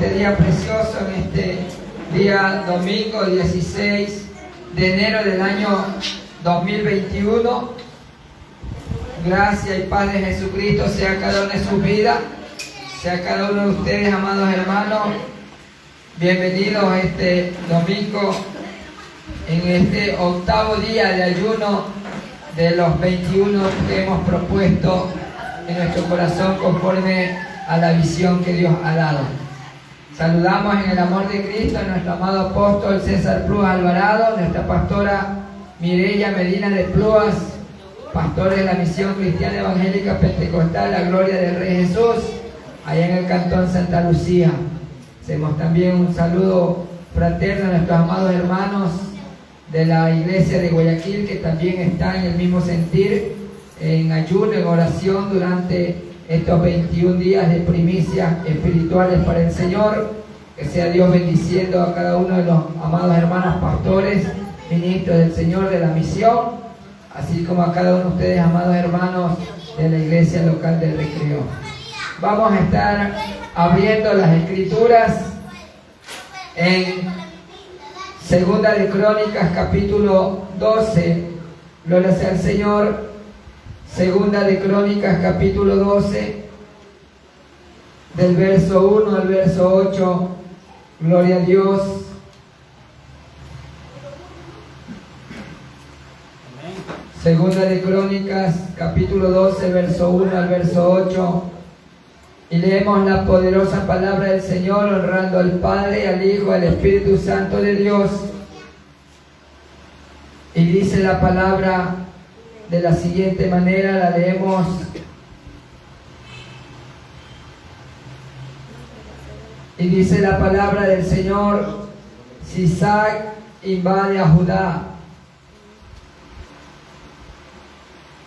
este día precioso, en este día domingo 16 de enero del año 2021. Gracia y paz de Jesucristo sea cada uno de sus vidas, sea cada uno de ustedes, amados hermanos. Bienvenidos a este domingo, en este octavo día de ayuno de los 21 que hemos propuesto en nuestro corazón conforme a la visión que Dios ha dado. Saludamos en el amor de Cristo a nuestro amado apóstol César Plúas Alvarado, nuestra pastora Mireya Medina de Plúas, pastores de la Misión Cristiana Evangélica Pentecostal La Gloria del Rey Jesús, allá en el cantón Santa Lucía. Hacemos también un saludo fraterno a nuestros amados hermanos de la iglesia de Guayaquil, que también está en el mismo sentir, en ayuno, en oración durante estos 21 días de primicias espirituales para el Señor. Que sea Dios bendiciendo a cada uno de los amados hermanos pastores, ministros del Señor de la misión, así como a cada uno de ustedes, amados hermanos de la iglesia local del Recreo. Vamos a estar abriendo las escrituras en Segunda de Crónicas, capítulo 12. Gloria sea al Señor. Segunda de Crónicas, capítulo 12, del verso 1 al verso 8. Gloria a Dios. Segunda de Crónicas, capítulo 12, verso 1 al verso 8. Y leemos la poderosa palabra del Señor, honrando al Padre, al Hijo, al Espíritu Santo de Dios. Y dice la palabra de la siguiente manera, la leemos. Y dice la palabra del Señor: Sisac invade a Judá.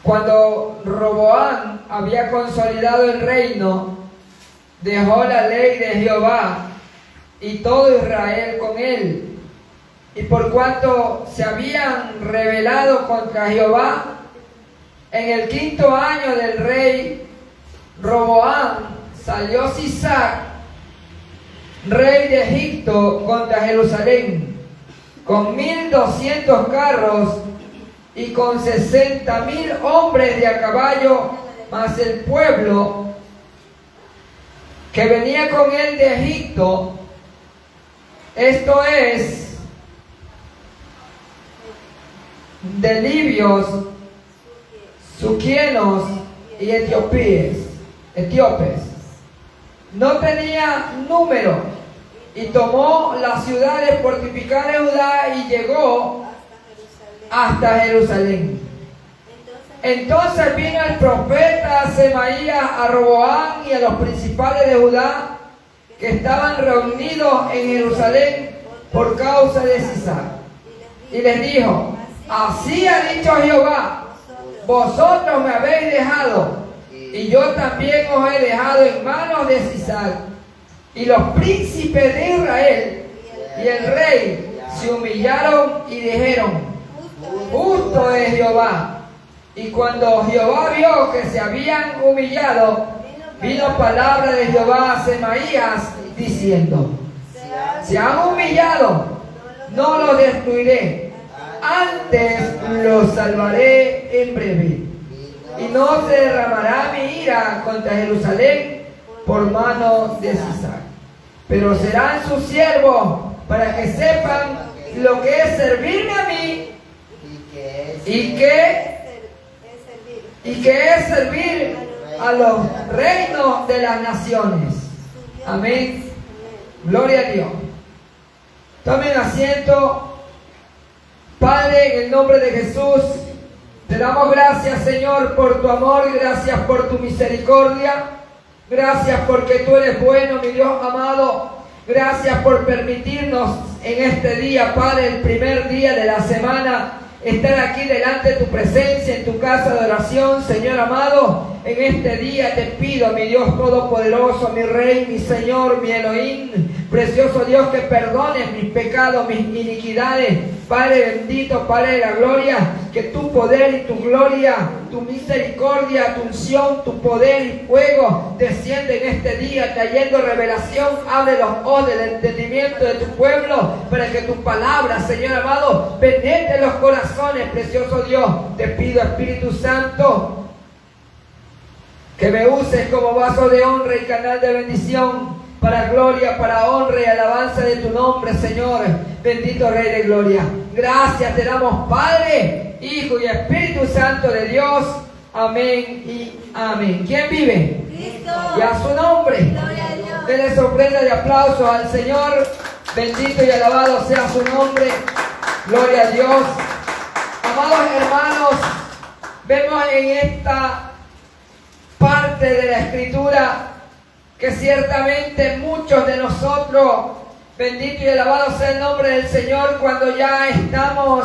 Cuando Roboam había consolidado el reino, dejó la ley de Jehová y todo Israel con él. Y por cuanto se habían rebelado contra Jehová, en el 5º año del rey Roboam salió Sisac, rey de Egipto, contra Jerusalén, con 1,200 carros y con 60,000 hombres de a caballo, más el pueblo que venía con él de Egipto, esto es, de libios, suquienos y etíopes, no tenía número, y tomó las ciudades fortificadas de Judá y llegó hasta Jerusalén. Entonces vino el profeta Semaías a Roboam y a los principales de Judá que estaban reunidos en Jerusalén por causa de Sisac, y les dijo: así ha dicho Jehová, vosotros me habéis dejado, y yo también os he dejado en manos de Sisac. Y los príncipes de Israel y el rey se humillaron y dijeron: justo es Jehová. Y cuando Jehová vio que se habían humillado, vino palabra de Jehová a Semaías diciendo: se han humillado, no los destruiré, antes los salvaré en breve. Y no se derramará mi ira contra Jerusalén por mano de Sisac, pero serán sus siervos, para que sepan lo que es servirme a mí y que es servir a los reinos de las naciones. Amén. Gloria a Dios. Tomen asiento. Padre, en el nombre de Jesús, te damos gracias, Señor, por tu amor, gracias por tu misericordia, gracias porque tú eres bueno, mi Dios amado. Gracias por permitirnos en este día, Padre, el primer día de la semana, estar aquí delante de tu presencia, en tu casa de oración, Señor amado. En este día te pido, mi Dios todopoderoso, mi Rey, mi Señor, mi Elohim, Precioso Dios, que perdones mis pecados, mis iniquidades. Padre bendito, Padre de la gloria, que tu poder y tu gloria, tu misericordia, tu unción, tu poder y fuego desciende en este día, trayendo revelación. Abre los ojos del entendimiento de tu pueblo, para que tu palabra, Señor amado, penetre los corazones. Precioso Dios, te pido, Espíritu Santo, que me uses como vaso de honra y canal de bendición, para gloria, para honra y alabanza de tu nombre, Señor. Bendito Rey de gloria. Gracias te damos, Padre, Hijo y Espíritu Santo de Dios. Amén y amén. ¿Quién vive? Cristo. Y a su nombre. Gloria a Dios. Denle sorpresa de aplausos al Señor. Bendito y alabado sea su nombre. Gloria a Dios. Amados hermanos, vemos en esta parte de la Escritura que ciertamente muchos de nosotros, bendito y alabado sea el nombre del Señor, cuando ya estamos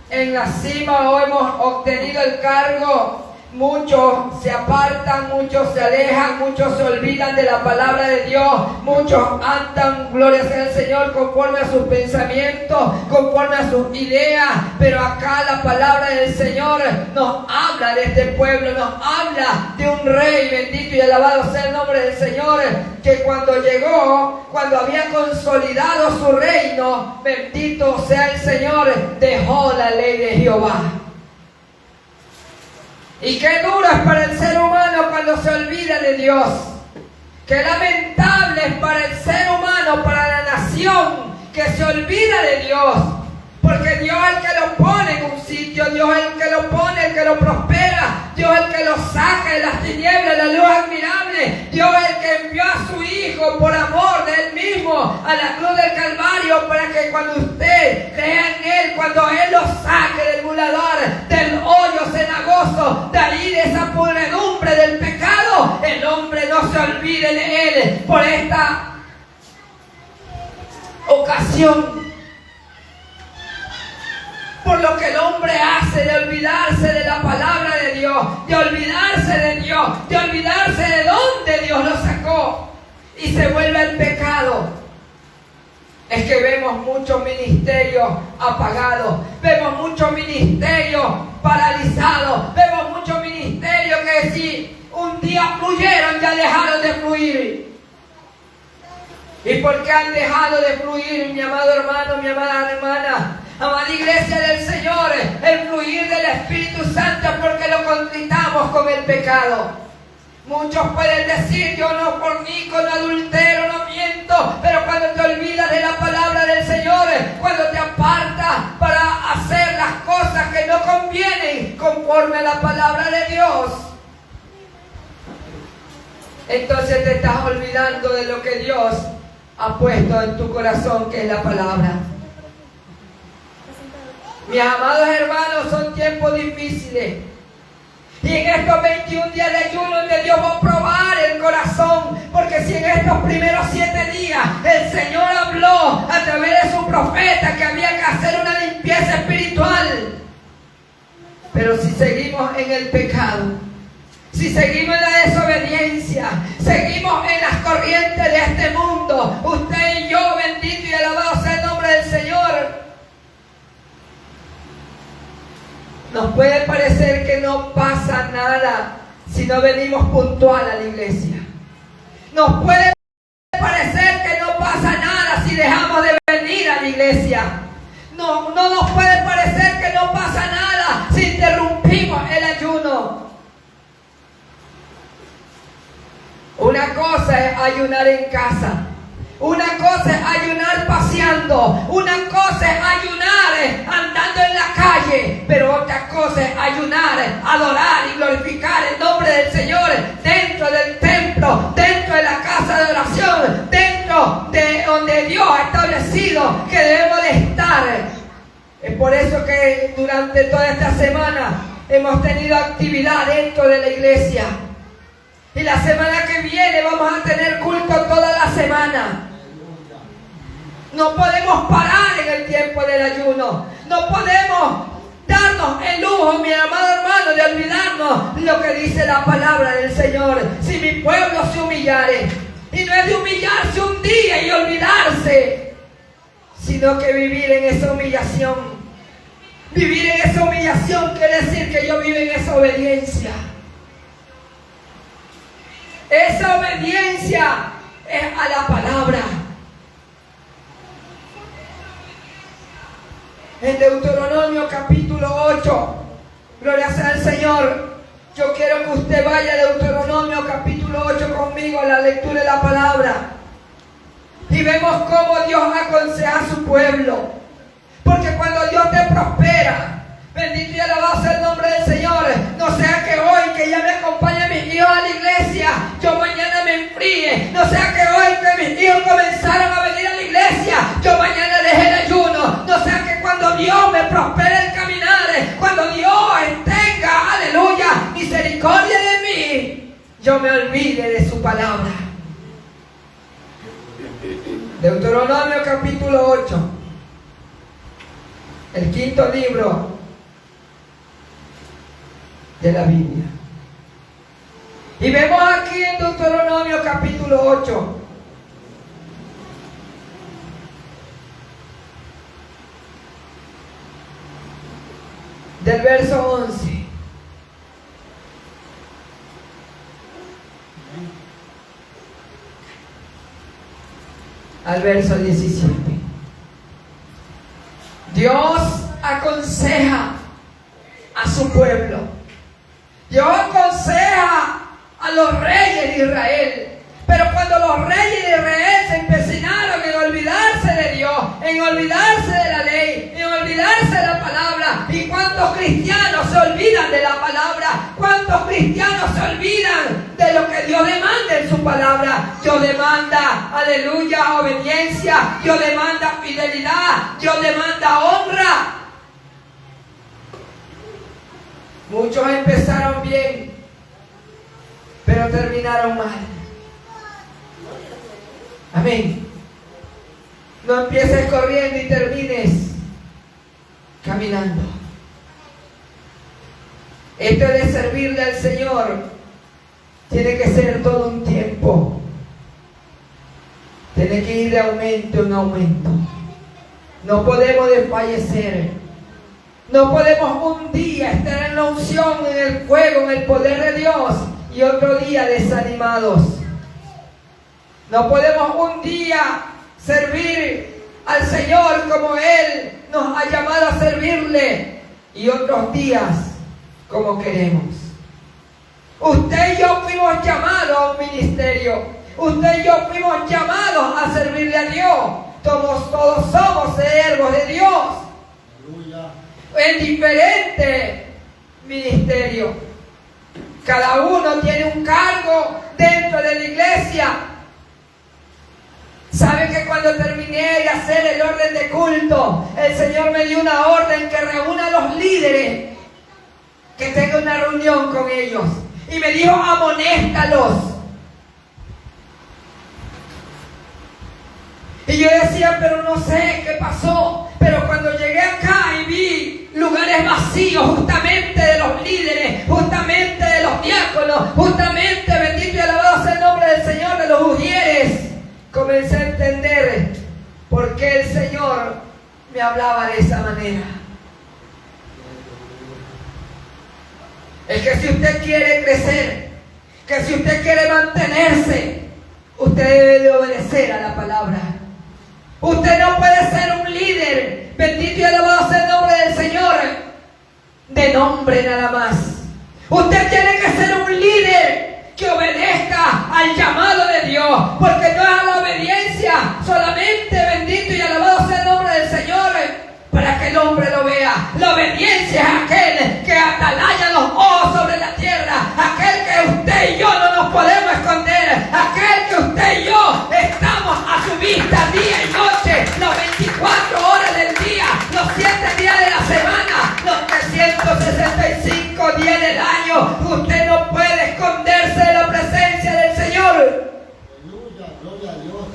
en la cima o hemos obtenido el cargo, muchos se apartan, muchos se alejan, muchos se olvidan de la palabra de Dios, muchos andan, gloria sea el Señor, conforme a sus pensamientos, conforme a sus ideas, pero acá la palabra del Señor nos habla de este pueblo, nos habla de un rey, bendito y alabado sea el nombre del Señor, que cuando llegó, cuando había consolidado su reino, bendito sea el Señor, dejó la ley de Jehová. Y qué duro es para el ser humano cuando se olvida de Dios. Qué lamentable es para el ser humano, para la nación, que se olvida de Dios. Porque Dios es el que lo pone en un sitio, Dios es el que lo pone, el que lo prospera, Dios es el que lo saca de las tinieblas, la luz admirable. Dios es el que envió a su Hijo por amor de Él mismo a la cruz del Calvario, para que cuando usted crea en Él, cuando Él lo saque del muladar, del hoyo cenagoso, de ahí de esa podredumbre del pecado, el hombre no se olvide de Él por esta ocasión. Por lo que el hombre hace de olvidarse de la palabra de Dios, de olvidarse de Dios, de olvidarse de dónde Dios lo sacó, y se vuelve el pecado. Es que vemos muchos ministerios apagados, vemos muchos ministerios paralizados, vemos muchos ministerios que si un día fluyeron ya dejaron de fluir. ¿Y por qué han dejado de fluir, mi amado hermano, mi amada hermana? Amada iglesia del Señor, el fluir del Espíritu Santo, porque lo contritamos con el pecado. Muchos pueden decir: yo no fornico, no adultero, no miento, pero cuando te olvidas de la palabra del Señor, cuando te apartas para hacer las cosas que no convienen conforme a la palabra de Dios, entonces te estás olvidando de lo que Dios ha puesto en tu corazón, que es la palabra. Mis amados hermanos, son tiempos difíciles. Y en estos 21 días de ayuno, donde Dios va a probar el corazón, porque si en estos primeros 7 días el Señor habló a través de su profeta que había que hacer una limpieza espiritual, pero si seguimos en el pecado, si seguimos en la desobediencia, seguimos en las corrientes de este mundo, usted y yo, bendito y alabado sea el nombre del Señor, nos puede parecer que no pasa nada si no venimos puntual a la iglesia. Nos puede parecer que no pasa nada si dejamos de venir a la iglesia. No nos puede parecer que no pasa nada si interrumpimos el ayuno. Una cosa es ayunar en casa. Una cosa es ayunar paseando, una cosa es ayunar andando en la calle, pero otra cosa es ayunar, adorar y glorificar el nombre del Señor dentro del templo, dentro de la casa de oración, dentro de donde Dios ha establecido que debemos de estar. Es por eso que durante toda esta semana hemos tenido actividad dentro de la iglesia. Y la semana que viene vamos a tener culto toda la semana. No podemos parar en el tiempo del ayuno. No podemos darnos el lujo, mi amado hermano, de olvidarnos lo que dice la palabra del Señor. Si mi pueblo se humillare. Y no es de humillarse un día y olvidar sino que vivir en esa humillación. Vivir en esa humillación quiere decir que yo vivo en esa obediencia. Esa obediencia es a la palabra. En Deuteronomio capítulo 8, gloria sea al Señor. Yo quiero que usted vaya a Deuteronomio capítulo 8 conmigo a la lectura de la palabra. Y vemos cómo Dios aconseja a su pueblo. Porque cuando Dios te prospera, bendito y alabado sea el nombre del Señor. No sea que hoy que ya me acompañen mis hijos a la iglesia, yo mañana me enfríe. No sea que hoy que mis hijos comenzaron a venir a la iglesia, yo mañana deje el ayuno. No sea que cuando Dios me prospere el caminar, cuando Dios tenga, aleluya, misericordia de mí, yo me olvide de su palabra. Deuteronomio capítulo 8, el quinto libro de la Biblia. Y vemos aquí en Deuteronomio capítulo 8 del verso 11 al verso 17. Dios aconseja a su pueblo. Dios aconseja a los reyes de Israel. Pero cuando los reyes de Israel se empecinaron en olvidarse de Dios, en olvidarse de la ley, en olvidarse de la palabra, ¿y cuántos cristianos se olvidan de la palabra? ¿Cuántos cristianos se olvidan de lo que Dios demanda en su palabra? Dios demanda, aleluya, obediencia. Dios demanda fidelidad. Dios demanda honra. Muchos empezaron bien, pero terminaron mal. Amén. No empieces corriendo y termines caminando. Esto de servirle al Señor tiene que ser todo un tiempo. Tiene que ir de aumento en aumento. No podemos desfallecer. No podemos un día estar en la unción, en el fuego, en el poder de Dios, y otro día desanimados. No podemos un día servir al Señor como Él nos ha llamado a servirle, y otros días como queremos. Usted y yo fuimos llamados a un ministerio. Usted y yo fuimos llamados a servirle a Dios. Todos somos siervos de Dios. En diferentes ministerios. Cada uno tiene un cargo dentro de la iglesia. ¿Saben que cuando terminé de hacer el orden de culto, el Señor me dio una orden que reúna a los líderes, que tenga una reunión con ellos? Y me dijo, amonéstalos. Y yo decía, pero no sé qué pasó. Pero cuando llegué acá y vi lugares vacíos, justamente de los líderes, justamente de los diáconos, justamente, bendito y alabado sea el nombre del Señor, de los ujieres, comencé a entender por qué el Señor me hablaba de esa manera. Es que si usted quiere crecer, que si usted quiere mantenerse, usted debe de obedecer a la palabra. Usted no puede ser un líder, bendito y alabado sea el nombre del Señor, de nombre nada más. Usted tiene que ser un líder que obedezca al llamado de Dios, porque no es a la obediencia solamente, bendito y alabado sea el nombre del Señor, para que el hombre lo vea. La obediencia es aquel que atalaya los ojos sobre la tierra, aquel que usted y yo no nos podemos esconder, aquel que usted y yo estamos a su vista día y noche, las 24 horas del día, los 7 días de la semana, los 365 días del año. Usted no puede esconderse de la presencia del Señor. Aleluya, gloria a Dios.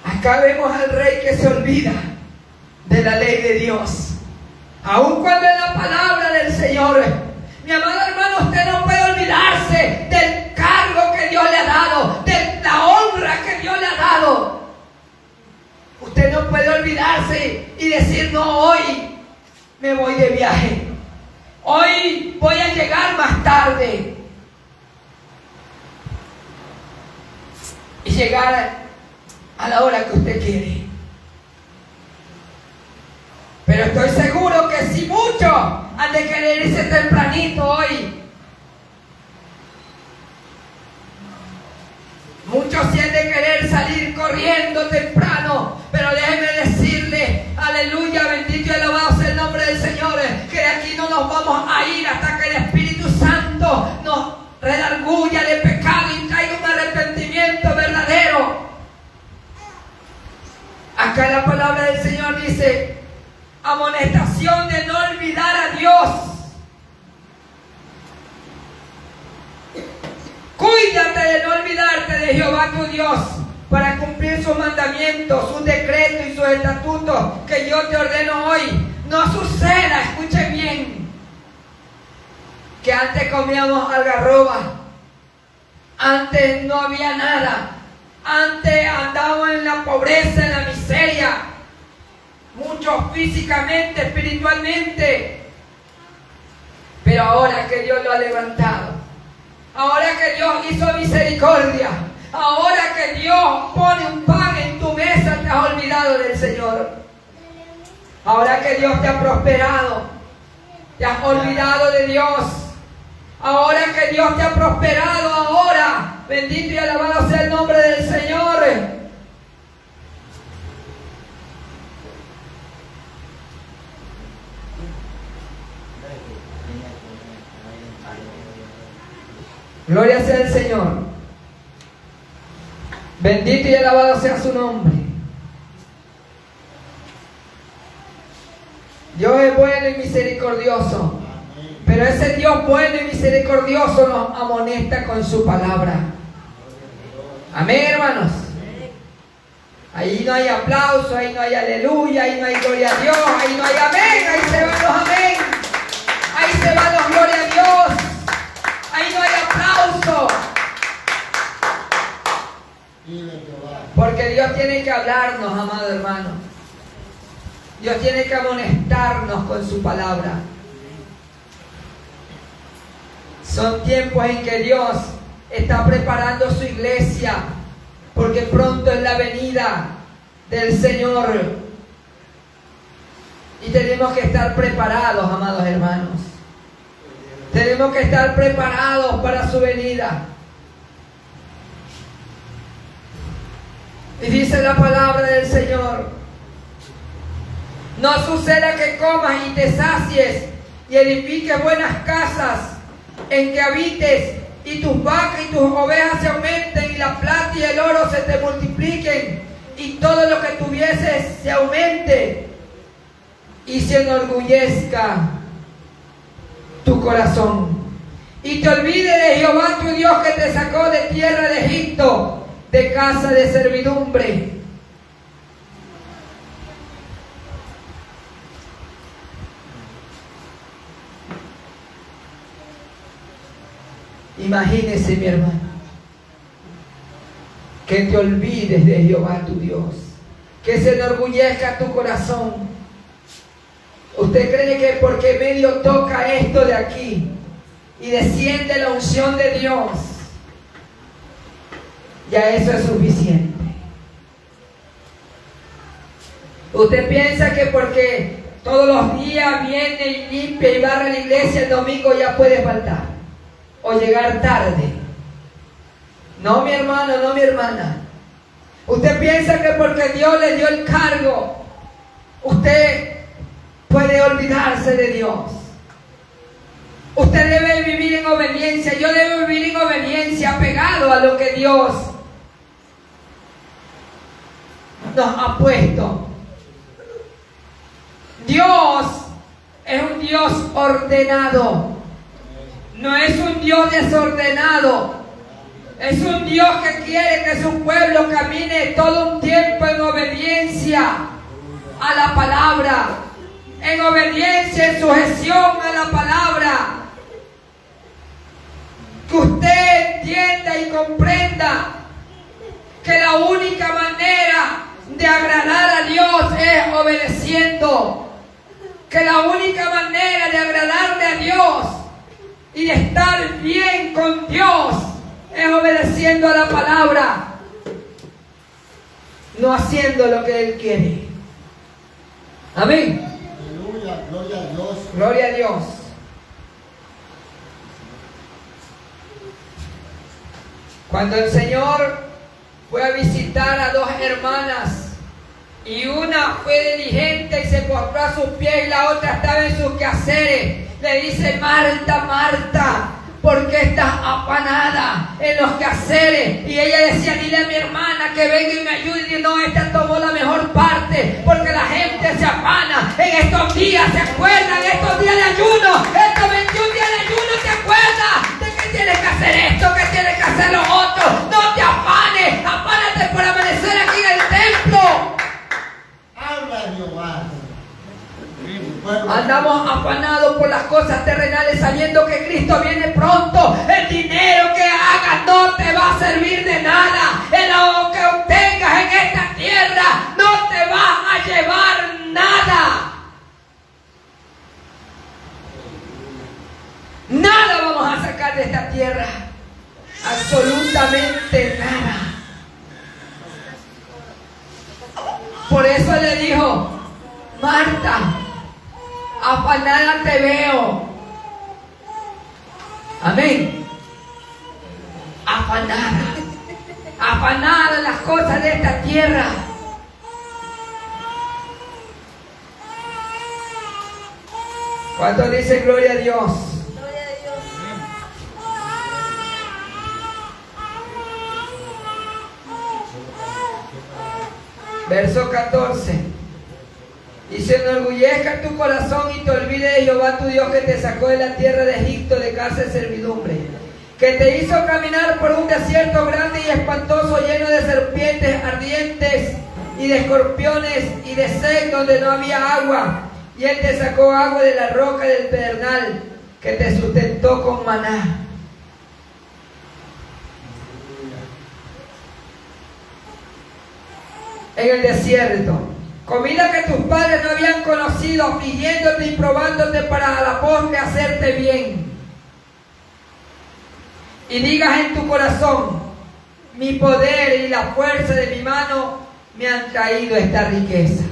Acá vemos al rey que se olvida de la ley de Dios, aun cuando en la palabra del Señor. Mi amado hermano, usted no puede olvidarse del cargo que Dios le ha dado, de la honra que Dios le ha dado. y decir, no, hoy me voy de viaje. Hoy voy a llegar más tarde. Y llegar a la hora que usted quiere. Pero estoy seguro que si muchos han de querer irse tempranito hoy. Muchos sí han de querer salir corriendo temprano. Pero déjenme decirle, aleluya, bendito y alabado sea el nombre del Señor, que de aquí no nos vamos a ir hasta que el Espíritu Santo nos redarguya de pecado y traiga un arrepentimiento verdadero. Acá la palabra del Señor dice, amonestación de no olvidar a Dios. Cuídate de no olvidarte de Jehová tu Dios para cumplir sus mandamientos, sus decretos y sus estatutos que yo te ordeno hoy. No suceda, escuche bien, que antes comíamos algarroba, antes no había nada, antes andábamos en la pobreza, en la miseria, muchos físicamente, espiritualmente, pero ahora que Dios lo ha levantado, ahora que Dios hizo misericordia, ahora que Dios pone un pan en tu mesa, te has olvidado del Señor. Ahora que Dios te ha prosperado, te has olvidado de Dios. Ahora que Dios te ha prosperado, ahora, bendito y alabado sea el nombre del Señor. Gloria sea el Señor. Bendito y alabado sea su nombre. Dios es bueno y misericordioso. Pero ese Dios bueno y misericordioso nos amonesta con su palabra. Amén, hermanos. Ahí no hay aplauso, ahí no hay aleluya, ahí no hay gloria a Dios, ahí no hay amén, ahí se van los amén, ahí se van los gloria a Dios, ahí no hay aplauso. Porque Dios tiene que hablarnos, amado hermano. Dios tiene que amonestarnos con su palabra. Son tiempos en que Dios está preparando su iglesia, porque pronto es la venida del Señor. Y tenemos que estar preparados, amados hermanos. Tenemos que estar preparados para su venida. Y dice la palabra del Señor: no suceda que comas y te sacies y edifiques buenas casas en que habites, y tus vacas y tus ovejas se aumenten, y la plata y el oro se te multipliquen, y todo lo que tuvieses se aumente, y se enorgullezca tu corazón, y te olvide de Jehová tu Dios, que te sacó de tierra de Egipto, de casa de servidumbre. Imagínese, mi hermano, que te olvides de Jehová tu Dios, que se enorgullezca tu corazón. ¿Usted cree que porque medio toca esto de aquí y desciende la unción de Dios, ya eso es suficiente? ¿Usted piensa que porque todos los días viene y limpia y barre la iglesia el domingo ya puede faltar o llegar tarde? No, mi hermano, no, mi hermana. Usted piensa que porque Dios le dio el cargo, usted puede olvidarse de Dios. Usted debe vivir en obediencia. Yo debo vivir en obediencia, apegado a lo que Dios nos ha puesto. Dios es un Dios ordenado. No es un Dios desordenado. Es un Dios que quiere que su pueblo camine todo un tiempo en obediencia a la palabra, en obediencia, en sujeción a la palabra. Que usted entienda y comprenda que la única manera de de agradar a Dios es obedeciendo. Que la única manera de agradarle a Dios y de estar bien con Dios es obedeciendo a la palabra, no haciendo lo que Él quiere. Amén. Aleluya, gloria a Dios. Gloria a Dios. Cuando el Señor fue a visitar a dos hermanas y una fue diligente y se postró a sus pies y la otra estaba en sus quehaceres, le dice: Marta, Marta, ¿por qué estás afanada en los quehaceres? Y ella decía: dile a mi hermana que venga y me ayude. Y dice: no, esta tomó la mejor parte, porque la gente se afana en estos días, ¿se acuerdan? Estos días de ayuno, estos 21 días de ayuno, ¿te acuerdas? De que tienes que hacer esto, que tienes que hacer lo otro. No te afanes, afánate por amanecer aquí en el templo. Habla Jehová. Andamos afanados por las cosas terrenales, sabiendo que Cristo viene pronto. El dinero que hagas no te va a servir de nada. Lo que obtengas en esta tierra no te va a llevar nada. Nada vamos a sacar de esta tierra. Absolutamente nada. Por eso le dijo: Marta, afanada te veo. Amén. Afanada. Afanada en las cosas de esta tierra. ¿Cuántos dicen gloria a Dios? Gloria a Dios. Verso 14. Y se enorgullezca tu corazón y te olvide de Jehová tu Dios, que te sacó de la tierra de Egipto, de casa de servidumbre, que te hizo caminar por un desierto grande y espantoso, lleno de serpientes ardientes y de escorpiones y de sed, donde no había agua. Y Él te sacó agua de la roca del pedernal, que te sustentó con maná. En el desierto, comida que tus padres no habían conocido, afligiéndote y probándote para a la postre hacerte bien. Y digas en tu corazón: mi poder y la fuerza de mi mano me han traído esta riqueza.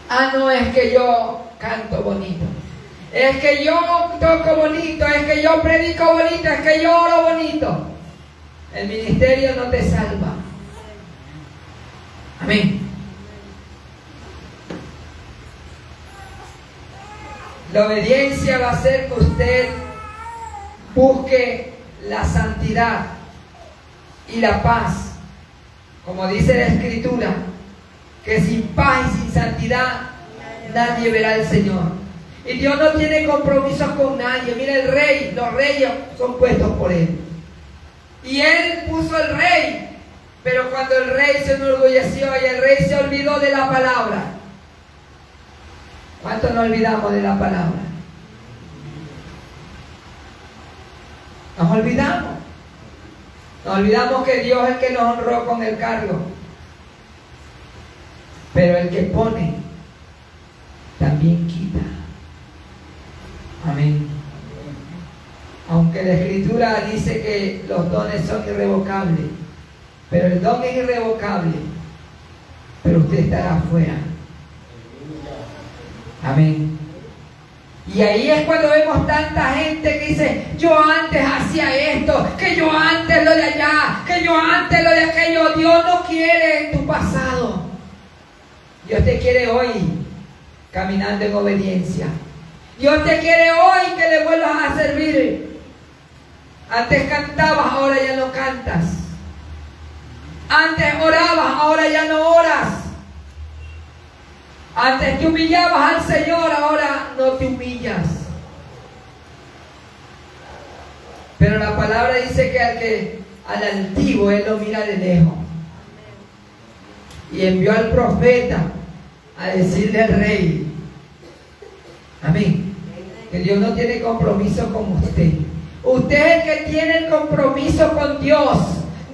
Ah, no, es que yo canto bonito, es que yo toco bonito, es que yo predico bonito, es que yo oro bonito. El ministerio no te salva. Amén. La obediencia va a hacer que usted busque la santidad y la paz. Como dice la Escritura, que sin paz y sin santidad nadie verá al Señor. Y Dios no tiene compromisos con nadie. Mira, el rey, los reyes son puestos por Él. Y Él puso el rey. Pero cuando el rey se enorgulleció y el rey se olvidó de la palabra. ¿Cuánto nos olvidamos de la palabra? Nos olvidamos. Nos olvidamos que Dios es el que nos honró con el cargo. Pero el que pone, también quita. Amén. Aunque la Escritura dice que los dones son irrevocables, pero el don es irrevocable, pero usted estará afuera. Amén. Y ahí es cuando vemos tanta gente que dice: yo antes hacía esto, que yo antes lo de allá, que yo antes lo de aquello. Dios no quiere en tu pasado. Dios te quiere hoy caminando en obediencia. Dios te quiere hoy que le vuelvas a servir. Antes cantabas, ahora ya no cantas. Antes orabas, ahora ya no oras. Antes te humillabas al Señor, ahora no te humillas. Pero la palabra dice que al altivo Él lo mira de lejos. Y envió al profeta a decirle al rey: amén, que Dios no tiene compromiso con usted. Usted es el que tiene el compromiso con Dios.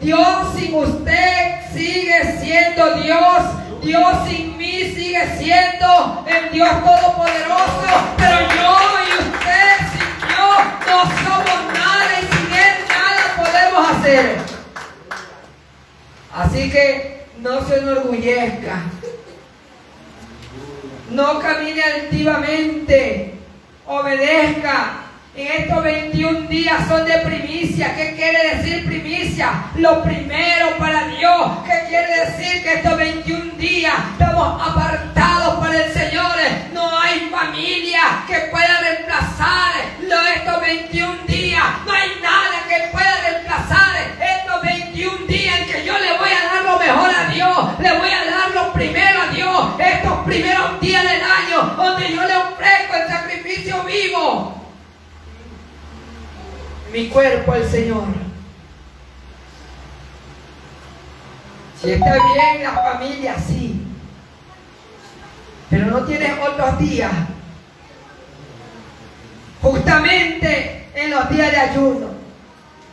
Dios sin usted sigue siendo Dios. Dios sin mí sigue siendo el Dios Todopoderoso. Pero yo y usted sin Dios no somos nada y sin Él nada podemos hacer. Así que no se enorgullezca. No camine altivamente. Obedezca. En estos 21 días son de primicia. ¿Qué quiere decir primicia? Lo primero para Dios. ¿Qué quiere decir? Que estos 21 días estamos apartados para el Señor. No hay familia que pueda reemplazar estos 21 días. No hay nada que pueda reemplazar estos 21 días en que yo le voy a dar lo mejor a Dios. Le voy a dar lo primero a Dios. Estos primeros días del año donde yo le ofrezco el sacrificio vivo. Mi cuerpo al Señor. Si está bien la familia, sí. Pero no tienes otros días. Justamente en los días de ayuno.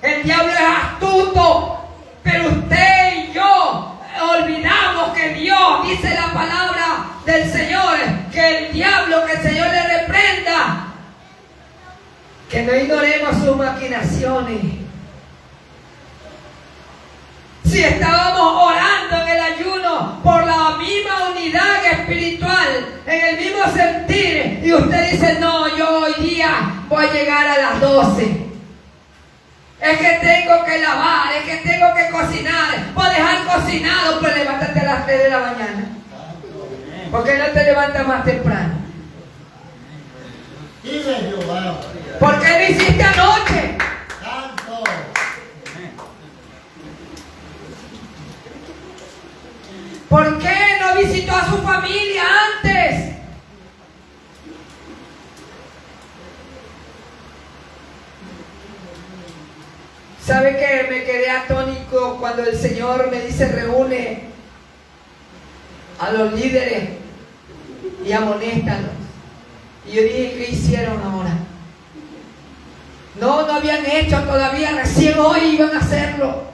El diablo es astuto. Pero usted y yo olvidamos que Dios, dice la palabra del Señor, que el diablo, que el Señor le reprenda. Que no ignoremos sus maquinaciones. Si estábamos orando en el ayuno por la misma unidad espiritual, en el mismo sentir, y usted dice, no, yo hoy día voy a llegar a las 12. Es que tengo que lavar, es que tengo que cocinar. Voy a dejar cocinado, pero levántate a las 3 de la mañana. ¿Por qué no te levantas más temprano? Vive Jehová. ¿Por qué lo hiciste anoche? Santo. ¿Por qué no visitó a su familia antes? ¿Sabe que me quedé atónico cuando el Señor me dice reúne a los líderes y amonéstalos? Y yo dije, ¿qué hicieron ahora? No habían hecho todavía, recién hoy iban a hacerlo.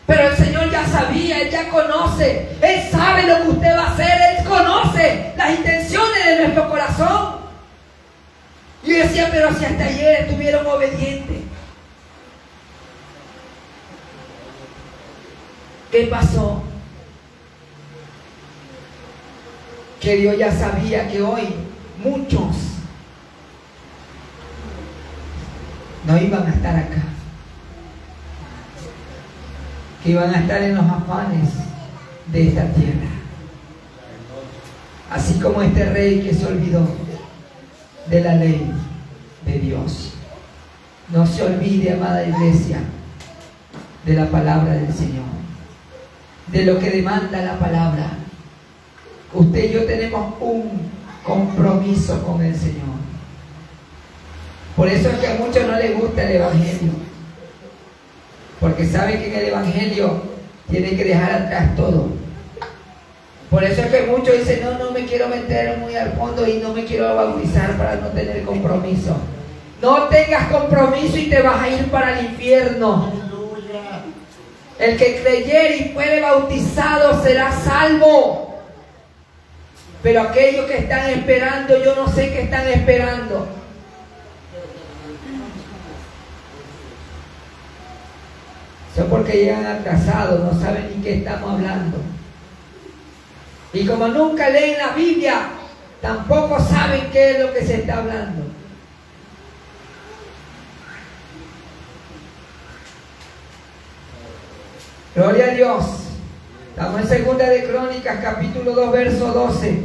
Pero el Señor ya sabía, Él ya conoce, Él sabe lo que usted va a hacer, Él conoce las intenciones de nuestro corazón. Y yo decía, pero si hasta ayer estuvieron obedientes. ¿Qué pasó? Que Dios ya sabía que hoy muchos no iban a estar acá, que iban a estar en los afanes de esta tierra, así como este rey que se olvidó de la ley de Dios. No se olvide, amada iglesia, de la palabra del Señor, de lo que demanda la palabra. Usted y yo tenemos un compromiso con el Señor. Por eso es que a muchos no les gusta el Evangelio, porque saben que en el Evangelio tienen que dejar atrás todo. Por eso es que muchos dicen, no me quiero meter muy al fondo y no me quiero bautizar para no tener compromiso. No tengas compromiso y te vas a ir para el infierno. Aleluya. El que creyere y fuere bautizado será salvo. Pero aquellos que están esperando, yo no sé qué están esperando. Eso porque llegan atrasados, no saben ni qué estamos hablando. Y como nunca leen la Biblia, tampoco saben qué es lo que se está hablando. Gloria a Dios. Estamos en Segunda de Crónicas, capítulo 2, verso 12.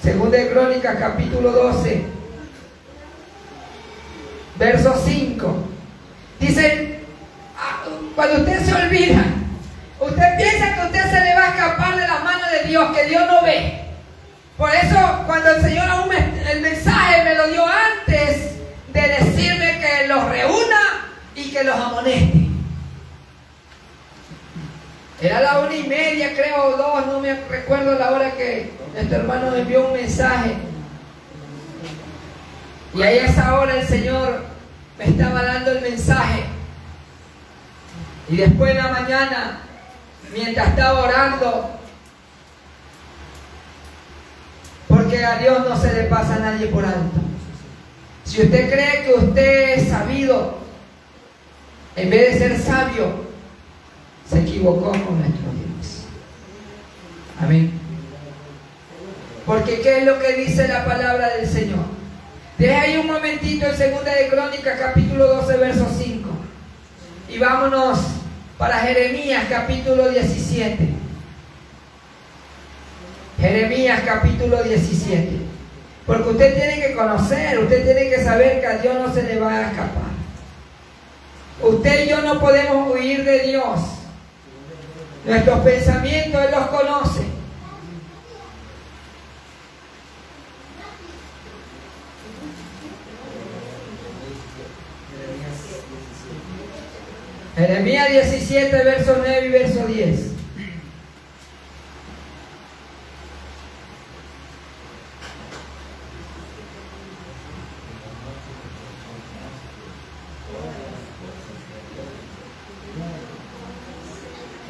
Segunda de Crónicas, capítulo 12, verso 5. Dice, cuando usted se olvida, usted piensa que usted se le va a escapar de las manos de Dios, que Dios no ve. Por eso, cuando el Señor aún el mensaje me lo dio antes de decirme que los reúna y que los amoneste. Era la 1:30, creo, o 2, no me recuerdo la hora que nuestro hermano me envió un mensaje. Y ahí a esa hora el Señor me estaba dando el mensaje. Y después en la mañana, mientras estaba orando, porque a Dios no se le pasa a nadie por alto. Si usted cree que usted es sabido, en vez de ser sabio, se equivocó con nuestro Dios. Amén. Porque ¿qué es lo que dice la palabra del Señor? Deja ahí un momentito en 2 de Crónicas, capítulo 12, verso 5. Y vámonos para Jeremías, capítulo 17. Jeremías, capítulo 17. Porque usted tiene que conocer, usted tiene que saber que a Dios no se le va a escapar. Usted y yo no podemos huir de Dios. Nuestros pensamientos Él los conoce. Jeremías 17, verso 9 y verso 10.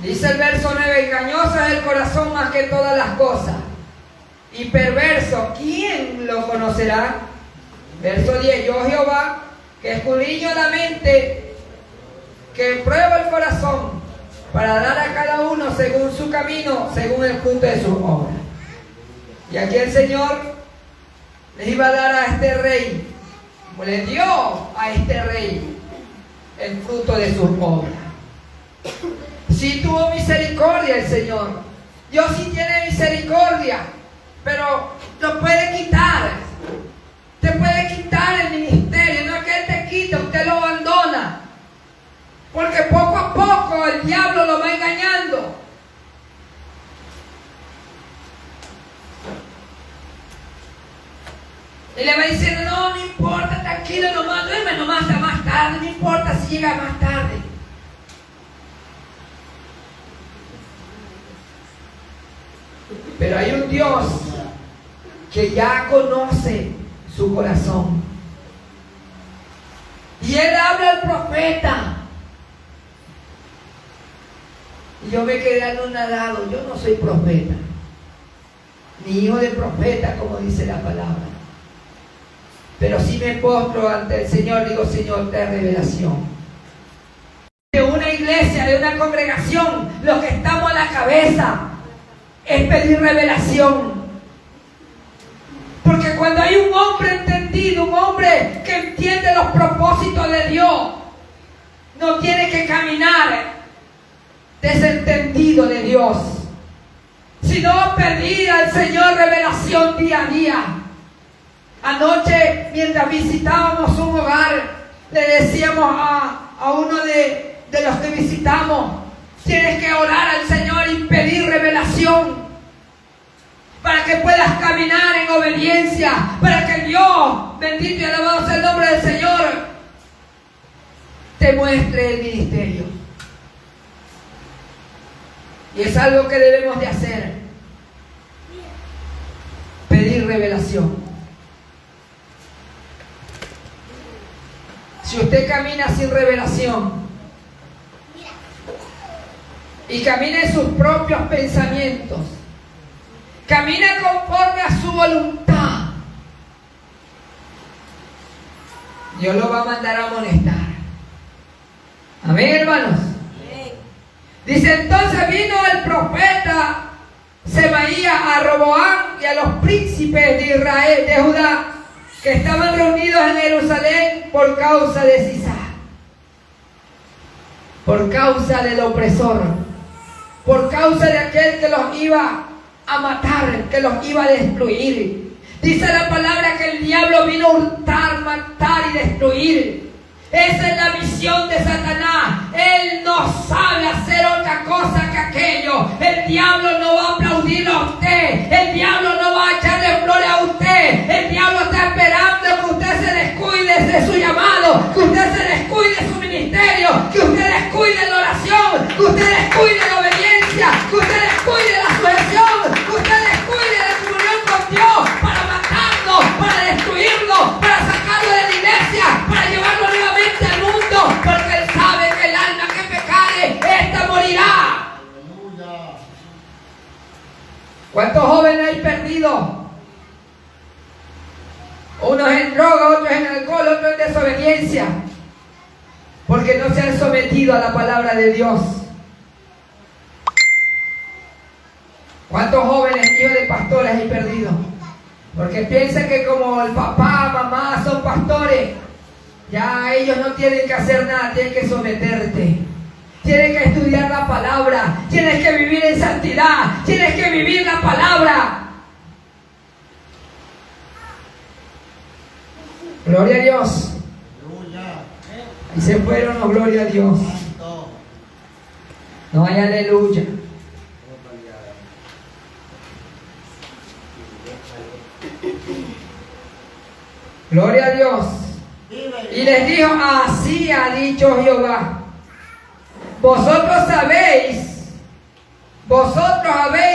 Dice el verso 9, engañoso es el corazón más que todas las cosas, y perverso, ¿quién lo conocerá? Verso 10, yo Jehová, que escudriño la mente, que pruebo el corazón, para dar a cada uno según su camino, según el fruto de sus obras. Y aquí el Señor les iba a dar a este rey, como le dio a este rey, el fruto de sus obras. Sí tuvo misericordia el Señor. Dios sí tiene misericordia, pero lo puede quitar. Te puede quitar el ministerio. No es que Él te quita, usted lo abandona. Porque poco a poco el diablo lo va engañando. Y le va diciendo, no importa, tranquilo nomás, duerme nomás hasta más tarde, no importa si llega más tarde. Pero hay un Dios que ya conoce su corazón. Y Él habla al profeta. Y yo me quedé anonadado. Yo no soy profeta, ni hijo de profeta, como dice la palabra. Pero sí me postro ante el Señor. Digo, Señor, ten revelación. De una iglesia, de una congregación, los que estamos a la cabeza, es pedir revelación. Porque cuando hay un hombre entendido, un hombre que entiende los propósitos de Dios, no tiene que caminar desentendido de Dios, sino pedir al Señor revelación día a día. Anoche, mientras visitábamos un hogar, le decíamos a uno de los que visitamos, tienes que orar al Señor y pedir revelación para que puedas caminar en obediencia, para que Dios, bendito y alabado sea el nombre del Señor, te muestre el ministerio. Y es algo que debemos de hacer, pedir revelación. Si usted camina sin revelación y camina en sus propios pensamientos, camina conforme a su voluntad, Dios lo va a mandar a amonestar. Amén, hermanos. Dice, entonces vino el profeta Semaías a Roboam y a los príncipes de Israel, de Judá, que estaban reunidos en Jerusalén por causa de Sisá, por causa del opresor, por causa de aquel que los iba a matar, que los iba a destruir. Dice la palabra que el diablo vino a hurtar, matar y destruir. Esa es la misión de Satanás. Él no sabe hacer otra cosa que aquello. El diablo no va a aplaudirlo a usted. El diablo no va a echarle flores a usted. El diablo está esperando que usted se descuide de su llamado, que usted se descuide de su ministerio, que usted descuide la oración, que usted descuide la obediencia, que usted descuide la sujeción, que usted descuide la comunión con Dios, para matarlo, para destruirlo, para sacarlo de la iglesia, para llevarlo nuevamente al mundo, porque Él sabe que el alma que pecare ¿Cuántos jóvenes hay perdidos? Unos en droga, otros en alcohol, otros en desobediencia, porque no se han sometido a la palabra de Dios. ¿Cuántos jóvenes hijos de pastores hay perdidos? Porque piensan que como el papá, mamá son pastores, ya ellos no tienen que hacer nada, tienen que someterte. Tienes que estudiar la palabra, tienes que vivir en santidad, tienes que vivir la palabra. Gloria a Dios. Aleluya. Ahí se fueron, oh, gloria a Dios. Santo. No hay aleluya. Gloria a Dios. Y les dijo, así ha dicho Jehová. Vosotros habéis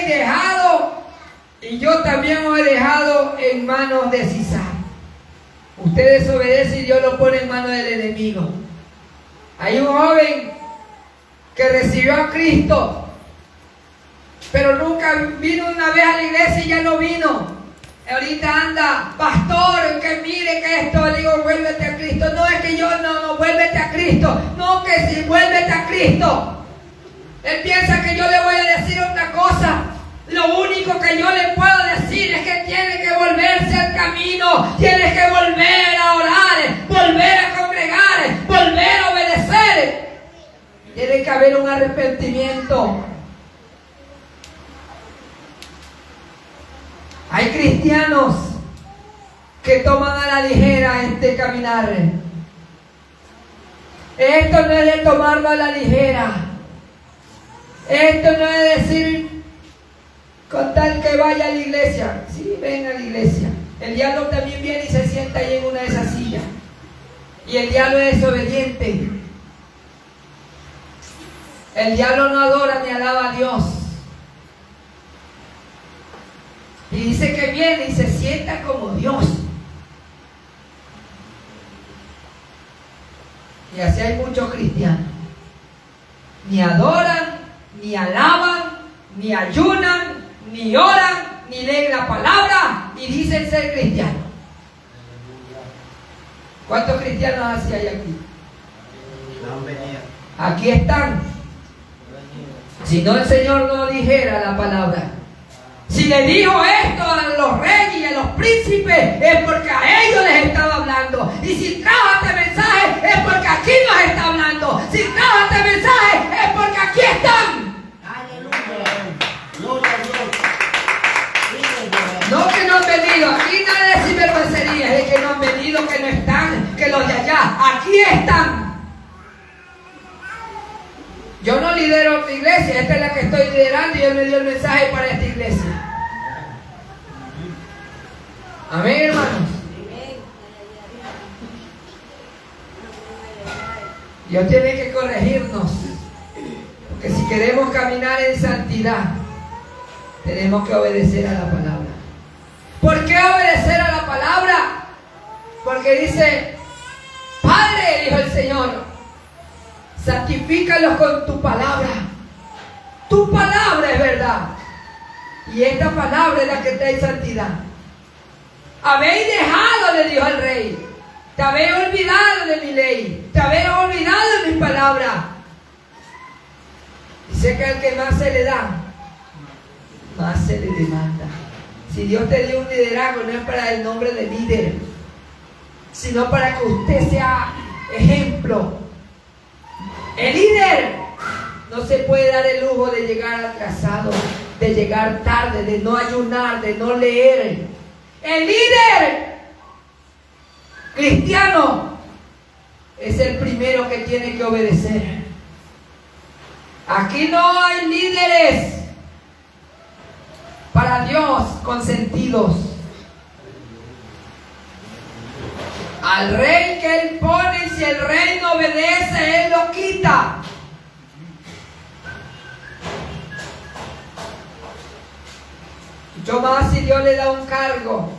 dejado, y yo también os he dejado en manos de Sisá. Ustedes obedecen y Dios lo pone en manos del enemigo. Hay un joven que recibió a Cristo, pero nunca vino una vez a la iglesia y ya no vino. Ahorita anda, pastor, que mire que esto, le digo, vuélvete a Cristo. No es que yo no, vuélvete a Cristo. No, que si vuélvete a Cristo. Él piensa que yo le voy a decir otra cosa. Lo único que yo le puedo decir es que tiene que volverse al camino, tiene que volver a orar, volver a congregar, volver a obedecer. Tiene que haber un arrepentimiento. Hay cristianos que toman a la ligera este caminar. Esto no es de tomarlo a la ligera. Esto no es decir con tal que vaya a la iglesia. Sí, ven a la iglesia. El diablo también viene y se sienta ahí en una de esas sillas. Y el diablo es desobediente. El diablo no adora ni alaba a Dios. Y dice que viene y se sienta como Dios. Y así hay muchos cristianos. Ni adoran, ni alaban, ni ayunan, ni oran, ni leen la palabra y dicen ser cristianos. ¿Cuántos cristianos así hay aquí? Aquí están. Si no, el Señor no dijera la palabra. Si le dijo esto a los reyes y a los príncipes, es porque a ellos les estaba hablando. Y si trajo este mensaje, es porque aquí nos está hablando. Si trajo este mensaje, es porque aquí están. Aleluya. Gloria a Dios. No que no han venido, aquí nada de sinvergüencería, es que no han venido, que no están, que los de allá, aquí están. Yo no lidero otra iglesia, esta es la que estoy liderando y Él me dio el mensaje para esta iglesia. Amén, hermanos. Dios tiene que corregirnos, porque si queremos caminar en santidad, tenemos que obedecer a la palabra. ¿Por qué obedecer a la palabra? Porque dice, Padre, dijo el Señor, santifícalos con tu palabra. Tu palabra es verdad. Y esta palabra es la que trae santidad. Habéis dejado, le dijo el rey. Te habéis olvidado de mi ley. Te habéis olvidado de mi palabra. Dice que al que más se le da, más se le demanda. Si Dios te dio un liderazgo, no es para el nombre de líder, sino para que usted sea ejemplo. El líder no se puede dar el lujo de llegar atrasado, de llegar tarde, de no ayunar, de no leer. El líder cristiano es el primero que tiene que obedecer. Aquí no hay líderes para Dios consentidos. Al rey que Él pone, si el rey no obedece, Él lo quita. Yo más, si Dios le da un cargo,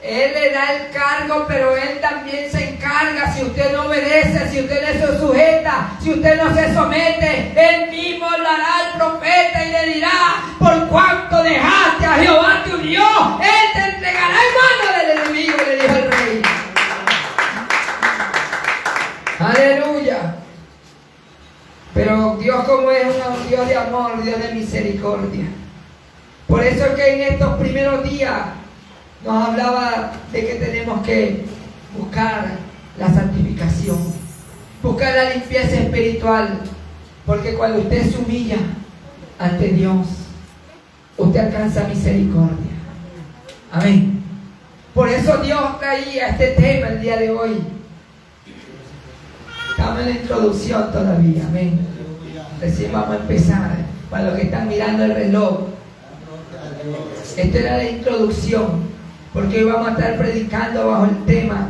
Él le da el cargo, pero Él también se encarga. Si usted no obedece, si usted no se sujeta, si usted no se somete, Él mismo le hará al profeta y le dirá: por cuanto dejaste a Pero Dios, como es un Dios de amor, Dios de misericordia. Por eso es que en estos primeros días nos hablaba de que tenemos que buscar la santificación, buscar la limpieza espiritual, porque cuando usted se humilla ante Dios, usted alcanza misericordia. Amén. Por eso Dios traía este tema el día de hoy. Estamos en la introducción todavía. Amén. Recién vamos a empezar. Para los que están mirando el reloj, esta era la introducción, porque hoy vamos a estar predicando bajo el tema,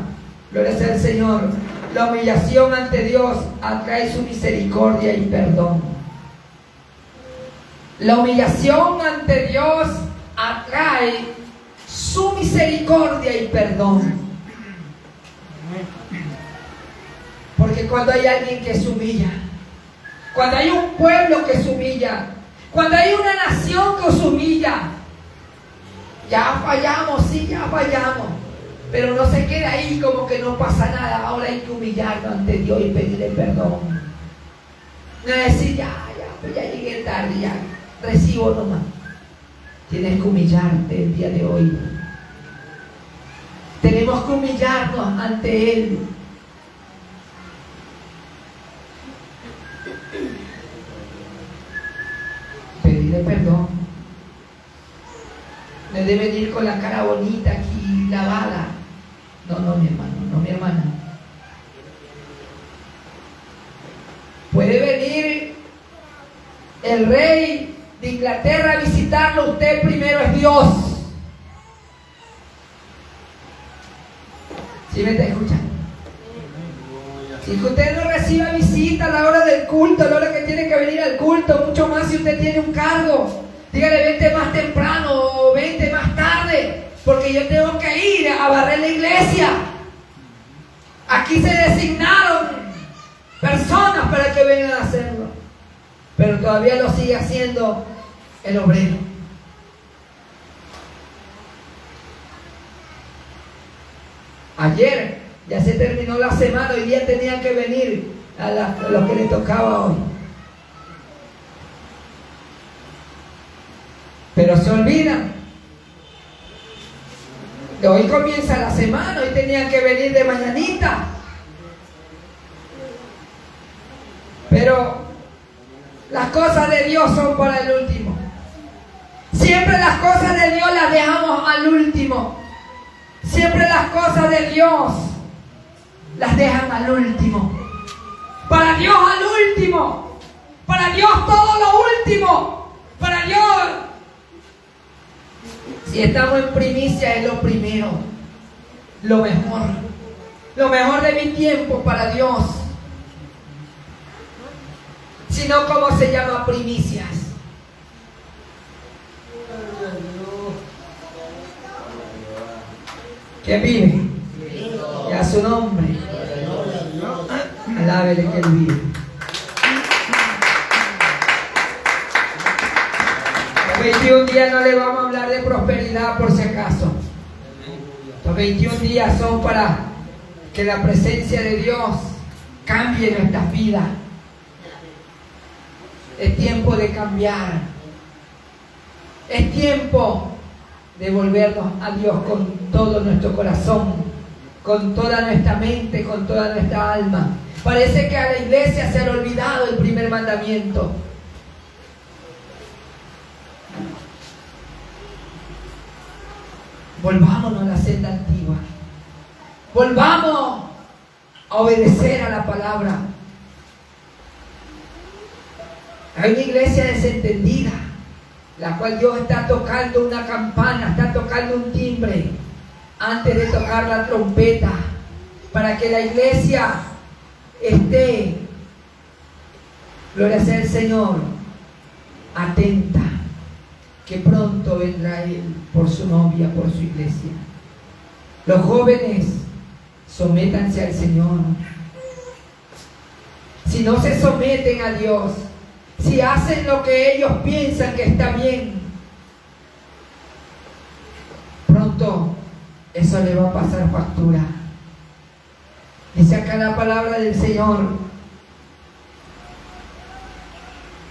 gloria sea al Señor, la humillación ante Dios atrae su misericordia y perdón. La humillación ante Dios atrae su misericordia y perdón. Porque cuando hay alguien que se humilla, cuando hay un pueblo que se humilla, cuando hay una nación que se humilla, ya fallamos, sí, ya fallamos, pero no se queda ahí como que no pasa nada. Ahora hay que humillarnos ante Dios y pedirle perdón. No es decir, pues ya llegué tarde, ya recibo nomás. Tienes que humillarte el día de hoy. Tenemos que humillarnos ante Él. Pedirle perdón. No es de venir con la cara bonita aquí, lavada. No, mi hermano, no, mi hermana. Puede venir el rey de Inglaterra a visitarlo. Usted primero es Dios. ¿Sí me está escuchando? Si usted no reciba visita a la hora del culto, a la hora que tiene que venir al culto, mucho más si usted tiene un cargo, dígale: vente más temprano o vente más tarde, porque yo tengo que ir a barrer la iglesia. Aquí se designaron personas para que vengan a hacerlo, pero todavía lo sigue haciendo el obrero. Ayer ya se terminó la semana, hoy día tenían que venir a lo que le tocaba hoy. Pero se olvidan. De hoy comienza la semana, hoy tenían que venir de mañanita. Pero las cosas de Dios son para el último. Siempre las cosas de Dios las dejamos al último. Siempre las cosas de Dios las dejan al último. Para Dios al último. Para Dios todo lo último. Para Dios, si estamos en primicia, es lo primero, lo mejor de mi tiempo para Dios. Si no, ¿cómo se llama primicias? ¿Quién vive? Y a su nombre. Alábele que Él vive. Los 21 días no le vamos a hablar de prosperidad por si acaso. Los 21 días son para que la presencia de Dios cambie nuestras vidas. Es tiempo de cambiar. Es tiempo de volvernos a Dios con todo nuestro corazón, con toda nuestra mente, con toda nuestra alma. Parece que a la iglesia se ha olvidado el primer mandamiento. Volvámonos a la senda antigua. Volvamos a obedecer a la palabra. Hay una iglesia desentendida, la cual Dios está tocando una campana, está tocando un timbre antes de tocar la trompeta, para que la iglesia esté, gloria sea el Señor, atenta, que pronto vendrá Él por su novia, por su iglesia. Los jóvenes, sométanse al Señor. Si no se someten a Dios, si hacen lo que ellos piensan que está bien, pronto eso le va a pasar factura. Dice acá la palabra del Señor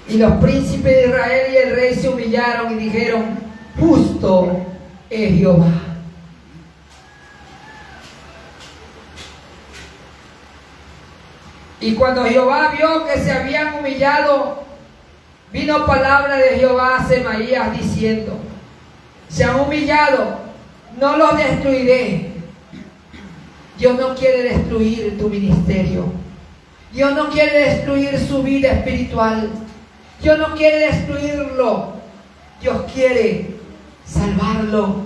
Y los príncipes de Israel y el rey se humillaron y dijeron: justo es Jehová. Y cuando Jehová vio que se habían humillado, vino palabra de Jehová a Semaías diciendo: se han humillado, no los destruiré. Dios no quiere destruir tu ministerio. Dios no quiere destruir su vida espiritual. Dios no quiere destruirlo. Dios quiere salvarlo.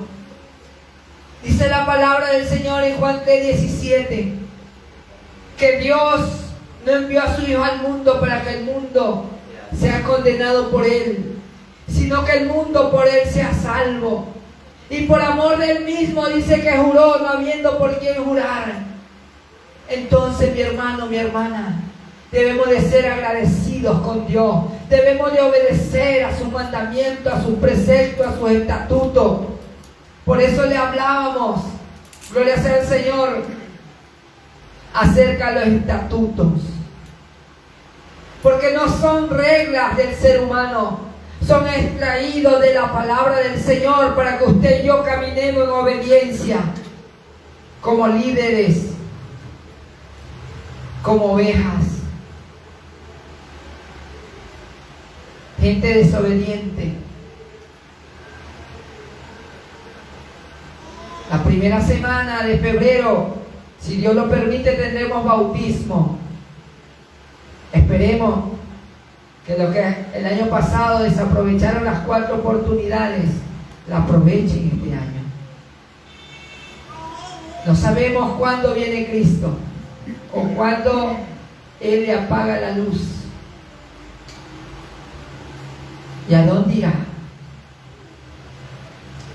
Dice la palabra del Señor en Juan 3:17 que Dios no envió a su Hijo al mundo para que el mundo sea condenado por Él, sino que el mundo por Él sea salvo. Y por amor de Él mismo dice que juró, no habiendo por quién jurar. Entonces, mi hermano, mi hermana, debemos de ser agradecidos con Dios. Debemos de obedecer a sus mandamientos, a sus preceptos, a sus estatutos. Por eso le hablábamos, gloria sea al Señor, acerca de los estatutos. Porque no son reglas del ser humano, son extraídos de la palabra del Señor para que usted y yo caminemos en obediencia como líderes, como ovejas, gente desobediente. La primera semana de febrero, si Dios lo permite, tendremos bautismo. Esperemos que lo que el año pasado desaprovecharon las 4 oportunidades, la aprovechen este año. No sabemos cuándo viene Cristo o cuándo Él le apaga la luz. ¿Y a dónde irá?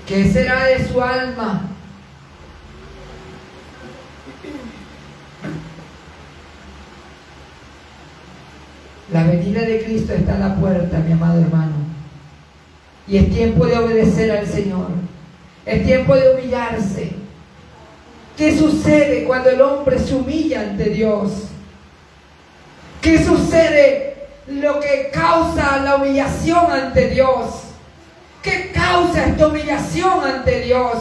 ¿Qué será de su alma? La venida de Cristo está a la puerta, mi amado hermano. Y es tiempo de obedecer al Señor. Es tiempo de humillarse. ¿Qué sucede cuando el hombre se humilla ante Dios? ¿Qué sucede? Lo que causa la humillación ante Dios. ¿Qué causa esta humillación ante Dios?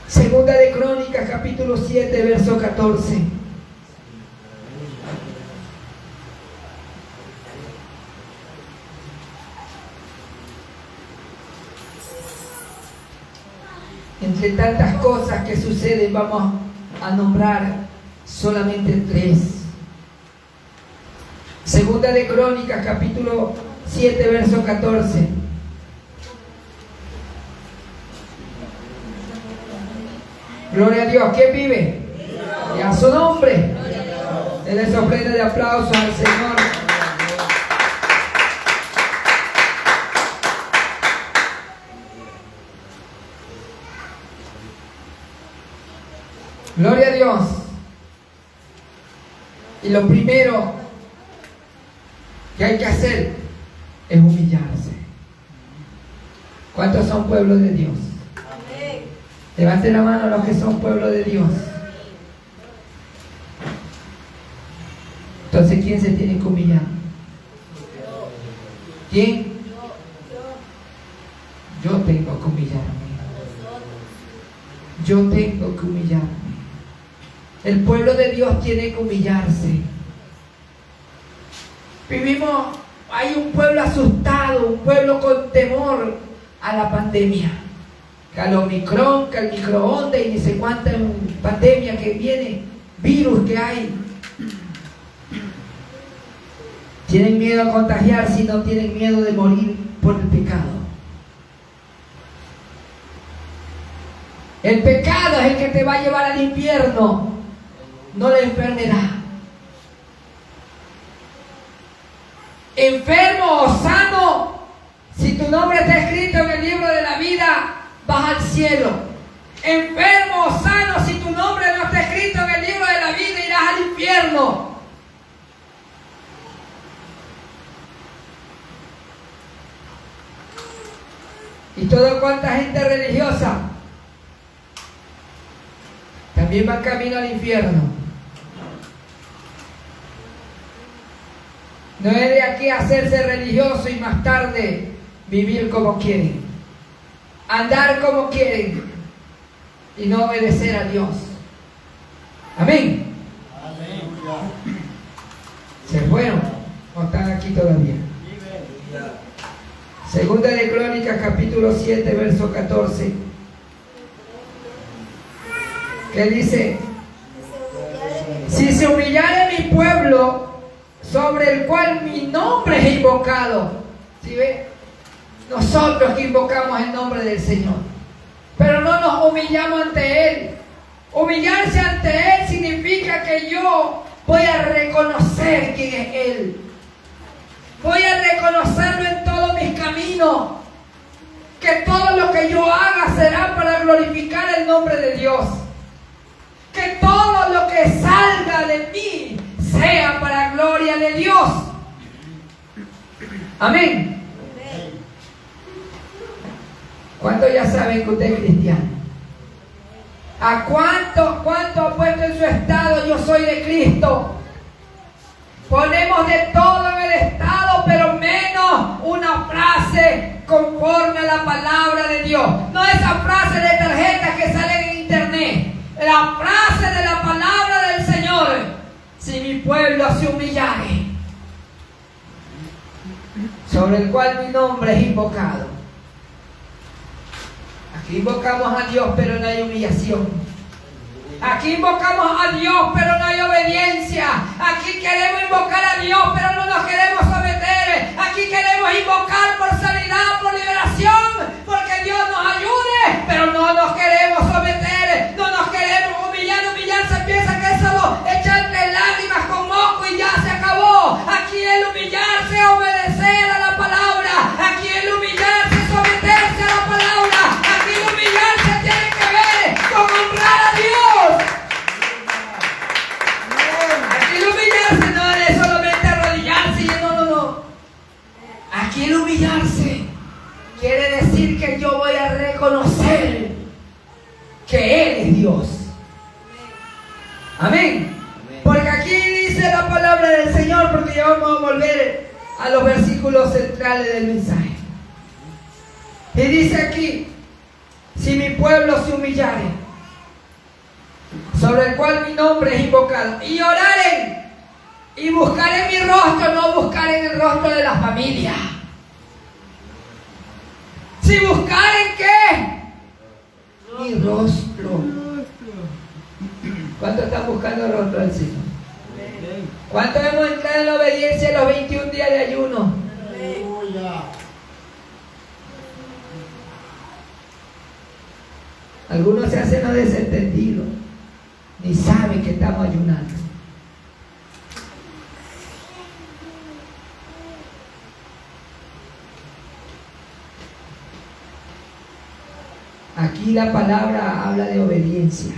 Segunda de Crónicas, capítulo 7, verso 14. Entre tantas cosas que suceden, vamos a nombrar solamente 3. Segunda de Crónicas, capítulo 7, verso 14. Gloria a Dios. ¿Quién vive? Y a su nombre. Denle su ofrenda de aplausos al Señor. Gloria a Dios. Y lo primero que hay que hacer es humillarse. ¿Cuántos son pueblos de Dios? Levanten la mano los que son pueblo de Dios. Entonces, ¿quién se tiene que humillar? ¿Quién? Yo tengo que humillarme. Yo tengo que humillarme. El pueblo de Dios tiene que humillarse. Vivimos, hay un pueblo asustado, un pueblo con temor a la pandemia. Que al Omicron, que al microondas y ni sé cuánta pandemia que viene, virus que hay. Tienen miedo a contagiarse y no tienen miedo de morir por el pecado. El pecado es el que te va a llevar al infierno, no la enfermedad. Enfermo o sano, si tu nombre está escrito en el libro de la vida, vas al cielo. Enfermo o sano, si tu nombre no está escrito en el libro de la vida, irás al infierno. Y toda cuanta gente religiosa también va camino al infierno. No es de aquí hacerse religioso y más tarde vivir como quieren, andar como quieren y no obedecer a Dios. Amén. Aleluya. ¿Se fueron o están aquí todavía? Segunda de Crónicas, capítulo 7, verso 14. ¿Qué dice? Si se humillare mi pueblo, sobre el cual mi nombre es invocado. ¿Sí ve? Nosotros que invocamos el nombre del Señor, pero no nos humillamos ante Él. Humillarse ante Él significa que yo voy a reconocer quién es Él. Voy a reconocerlo en todos mis caminos. Que todo lo que yo haga será para glorificar el nombre de Dios. Que todo lo que salga de mí sea para gloria de Dios. Amén. ¿Cuántos ya saben que usted es cristiano? ¿A cuánto ha puesto en su estado yo soy de Cristo? Ponemos de todo en el estado, pero menos una frase conforme a la palabra de Dios. No esa frase de tarjetas que salen en internet. La frase de la palabra del Señor. Si mi pueblo se humillare, sobre el cual mi nombre es invocado. Aquí invocamos a Dios, pero no hay humillación. Aquí invocamos a Dios, pero no hay obediencia. Aquí queremos invocar a Dios, pero no nos queremos someter. Aquí queremos invocar por sanidad, por liberación, porque Dios nos ayude, pero no nos queremos someter. No nos queremos humillar. Humillarse piensa que es solo echarle lágrimas con moco y ya se acabó. Aquí el humillarse es obedecer a la palabra. Aquí el humillarse es someterse a la palabra. Aquí el humillarse tiene que ver con honrar a Dios. Aquí el humillarse no es solamente arrodillarse. No. Aquí el humillarse quiere decir que yo voy a reconocer que Él es Dios. Amén. Porque aquí dice la palabra del Señor, porque ya vamos a volver a los versículos centrales del mensaje. Y dice aquí: si mi pueblo se humillare, sobre el cual mi nombre es invocado, y oraren, y buscaren mi rostro, no buscaren el rostro de la familia. Si buscaren, ¿qué? Mi rostro. ¿Cuántos están buscando el rostro del Señor? ¿Cuántos hemos entrado en la obediencia en los 21 días de ayuno? Aleluya. Algunos se hacen los desentendidos, ni saben que estamos ayunando. Aquí la palabra habla de obediencia.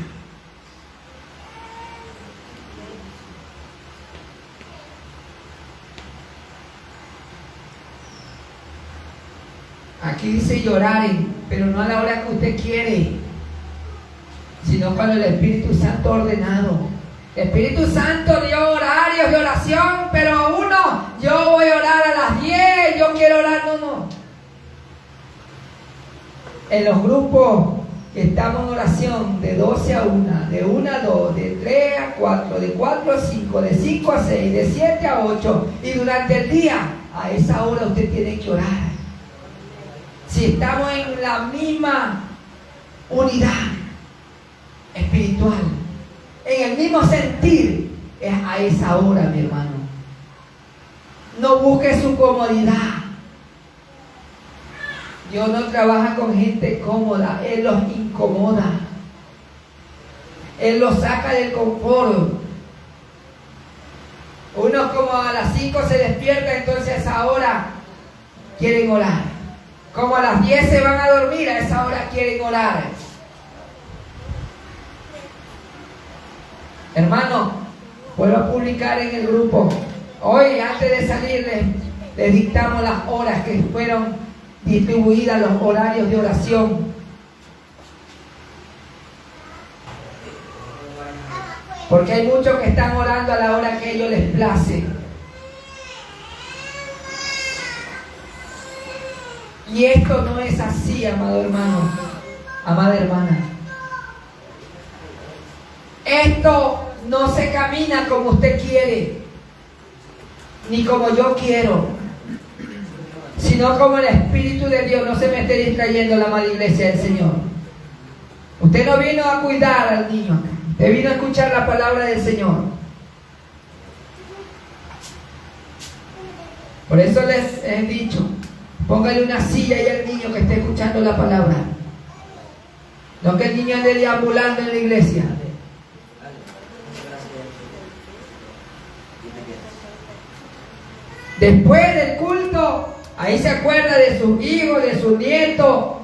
Aquí dice lloraren, pero no a la hora que usted quiere, sino cuando el Espíritu Santo ha ordenado. El Espíritu Santo dio horarios de oración, pero yo voy a orar a las 10, yo quiero orar, no. En los grupos que estamos en oración, de 12 a 1, de 1 a 2, de 3 a 4, de 4 a 5, de 5 a 6, de 7 a 8, y durante el día, a esa hora usted tiene que orar. Si estamos en la misma unidad espiritual, en el mismo sentir, es a esa hora, mi hermano. No busque su comodidad. Dios no trabaja con gente cómoda, Él los incomoda. Él los saca del confort. Unos como a las 5 se despiertan, entonces a esa hora quieren orar. Como a las 10 se van a dormir, a esa hora quieren orar. Hermano, vuelvo a publicar en el grupo. Hoy, antes de salir, les dictamos las horas que fueron distribuidas, los horarios de oración. Porque hay muchos que están orando a la hora que ellos les place. Y esto no es así, amado hermano, amada hermana. Esto no se camina como usted quiere, ni como yo quiero, sino como el Espíritu de Dios. No se me esté distrayendo la amada iglesia del Señor. Usted no vino a cuidar al niño, usted vino a escuchar la palabra del Señor. Por eso les he dicho, póngale una silla ahí al niño que esté escuchando la palabra. No que el niño ande deambulando en la iglesia. Después del culto, ahí se acuerda de sus hijos, de sus nietos,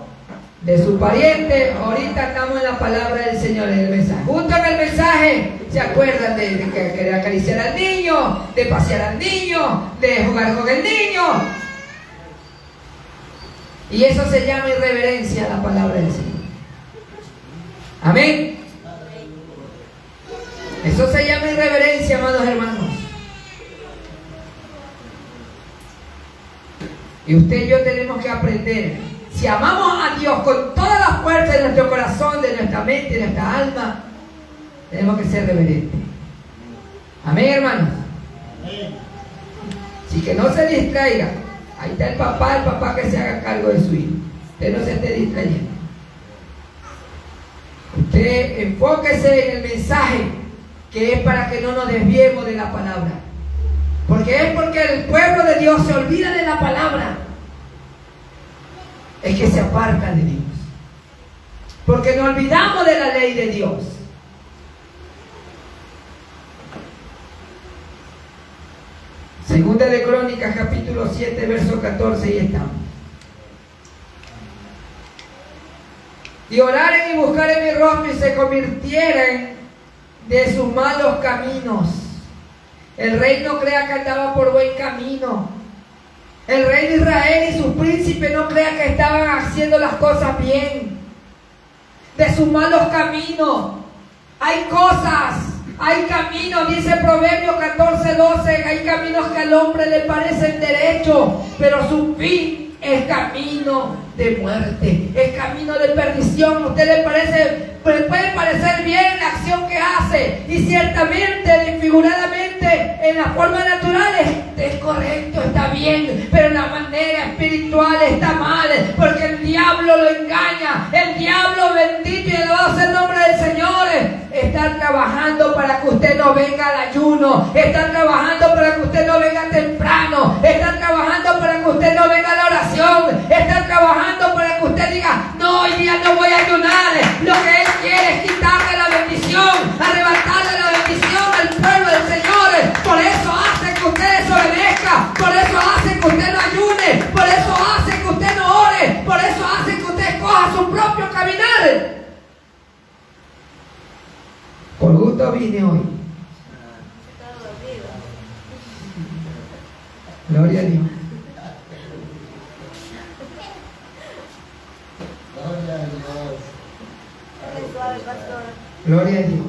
de sus parientes. Ahorita estamos en la palabra del Señor, en el mensaje. Junto en el mensaje se acuerdan de acariciar al niño, de pasear al niño, de jugar con el niño. Y eso se llama irreverencia a la palabra del Señor. Amén. Eso se llama irreverencia, amados hermanos. Y usted y yo tenemos que aprender. Si amamos a Dios con toda la fuerza de nuestro corazón, de nuestra mente, de nuestra alma, tenemos que ser reverentes. Amén, hermanos. Así que no se distraiga. Ahí está el papá que se haga cargo de su hijo. Usted no se esté distrayendo. Usted enfóquese en el mensaje, que es para que no nos desviemos de la palabra. Porque el pueblo de Dios se olvida de la palabra, es que se aparta de Dios. Porque nos olvidamos de la ley de Dios. Segunda de Crónicas, capítulo 7, verso 14, y estamos. Y oraren y buscaren mi rostro y se convirtieren de sus malos caminos. El rey no crea que andaba por buen camino. El rey de Israel y sus príncipes no crean que estaban haciendo las cosas bien. De sus malos caminos. Hay cosas, hay caminos, dice Proverbios 14:12, hay caminos que al hombre le parecen derechos, pero su fin es camino de muerte, es camino de perdición. A usted le puede parecer bien la acción que hace, y ciertamente, figuradamente, en la forma natural es correcto, está bien, pero en la manera espiritual está mal, porque el diablo lo engaña. El diablo, bendito y alabado sea el nombre del Señor, está trabajando para que usted no venga al ayuno, está trabajando para que usted no venga temprano, está trabajando para que usted no venga a la oración, está trabajando para que usted diga: no, hoy día no voy a ayunar. Lo que él quiere es quitarle la bendición, arrebatarle la bendición al pueblo del Señor. Por eso hace que usted desobedezca, por eso hace que usted no ayune, por eso hace que usted no ore, por eso hace que usted coja su propio caminar. Por gusto vine hoy. Gloria a Dios. Gloria a Dios.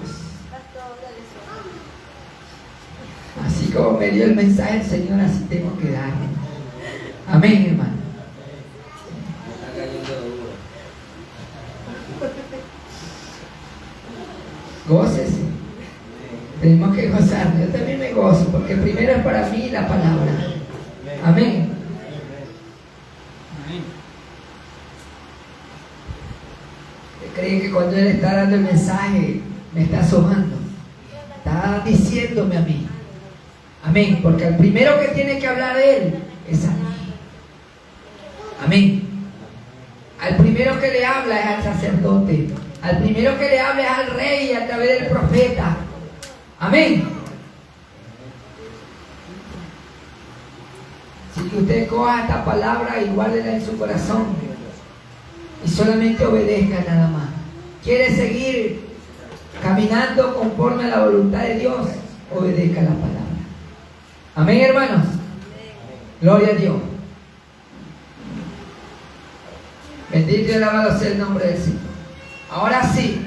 Así como me dio el mensaje el Señor, así tengo que dar. Amén, hermano. Gócese. Tenemos que gozar. Yo también me gozo, porque primero es para mí la palabra. Amén. Creen que cuando Él está dando el mensaje me está asomando, está diciéndome a mí. Amén, porque el primero que tiene que hablar Él es a mí. Amén. Al primero que le habla es al sacerdote, al primero que le habla es al rey a través del profeta. Amén. Así que usted coja esta palabra y guárdela en su corazón y solamente obedezca nada más. ¿Quiere seguir caminando conforme a la voluntad de Dios? Obedezca la palabra. Amén, hermanos. Gloria a Dios. Bendito y alabado sea el nombre del Señor. Ahora sí,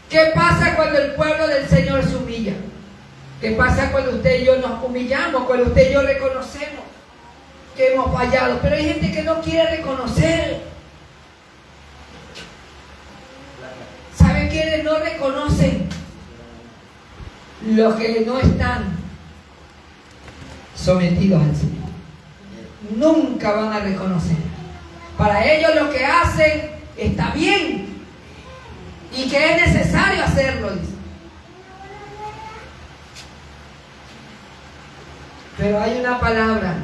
¿qué pasa cuando el pueblo del Señor se humilla? ¿Qué pasa cuando usted y yo nos humillamos? Cuando usted y yo reconocemos que hemos fallado, pero hay gente que no quiere reconocer. ¿Saben quiénes no reconocen? Los que no están sometidos al Señor. Nunca van a reconocer. Para ellos lo que hacen está bien y que es necesario hacerlo, dice. Pero hay una palabra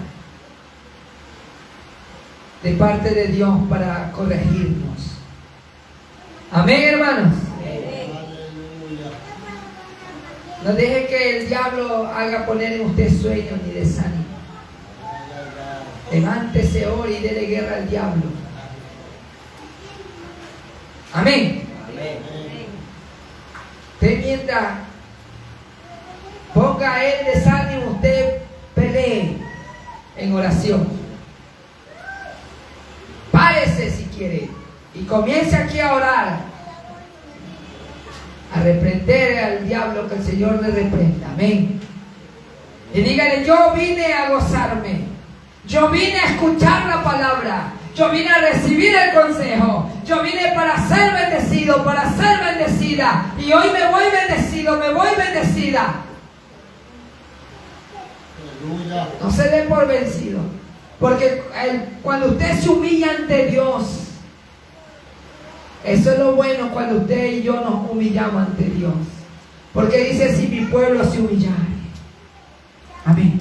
de parte de Dios para corregirnos. Amén, hermanos. Aleluya. No deje que el diablo haga poner en usted sueño ni desánimo. Levántese, ore y dele guerra al diablo. Amén. Usted mientras ponga a él desánimo, usted pelee en oración. Párese si quiere y comience aquí a orar, a reprender al diablo, que el Señor le reprenda. Amén. Y dígale: yo vine a gozarme, yo vine a escuchar la palabra, yo vine a recibir el consejo, yo vine para ser bendecido, para ser bendecida, y hoy me voy bendecido, me voy bendecida. Aleluya. No se dé por vencido, porque cuando usted se humilla ante Dios, eso es lo bueno, cuando usted y yo nos humillamos ante Dios, porque dice: si mi pueblo se humillare. Amén.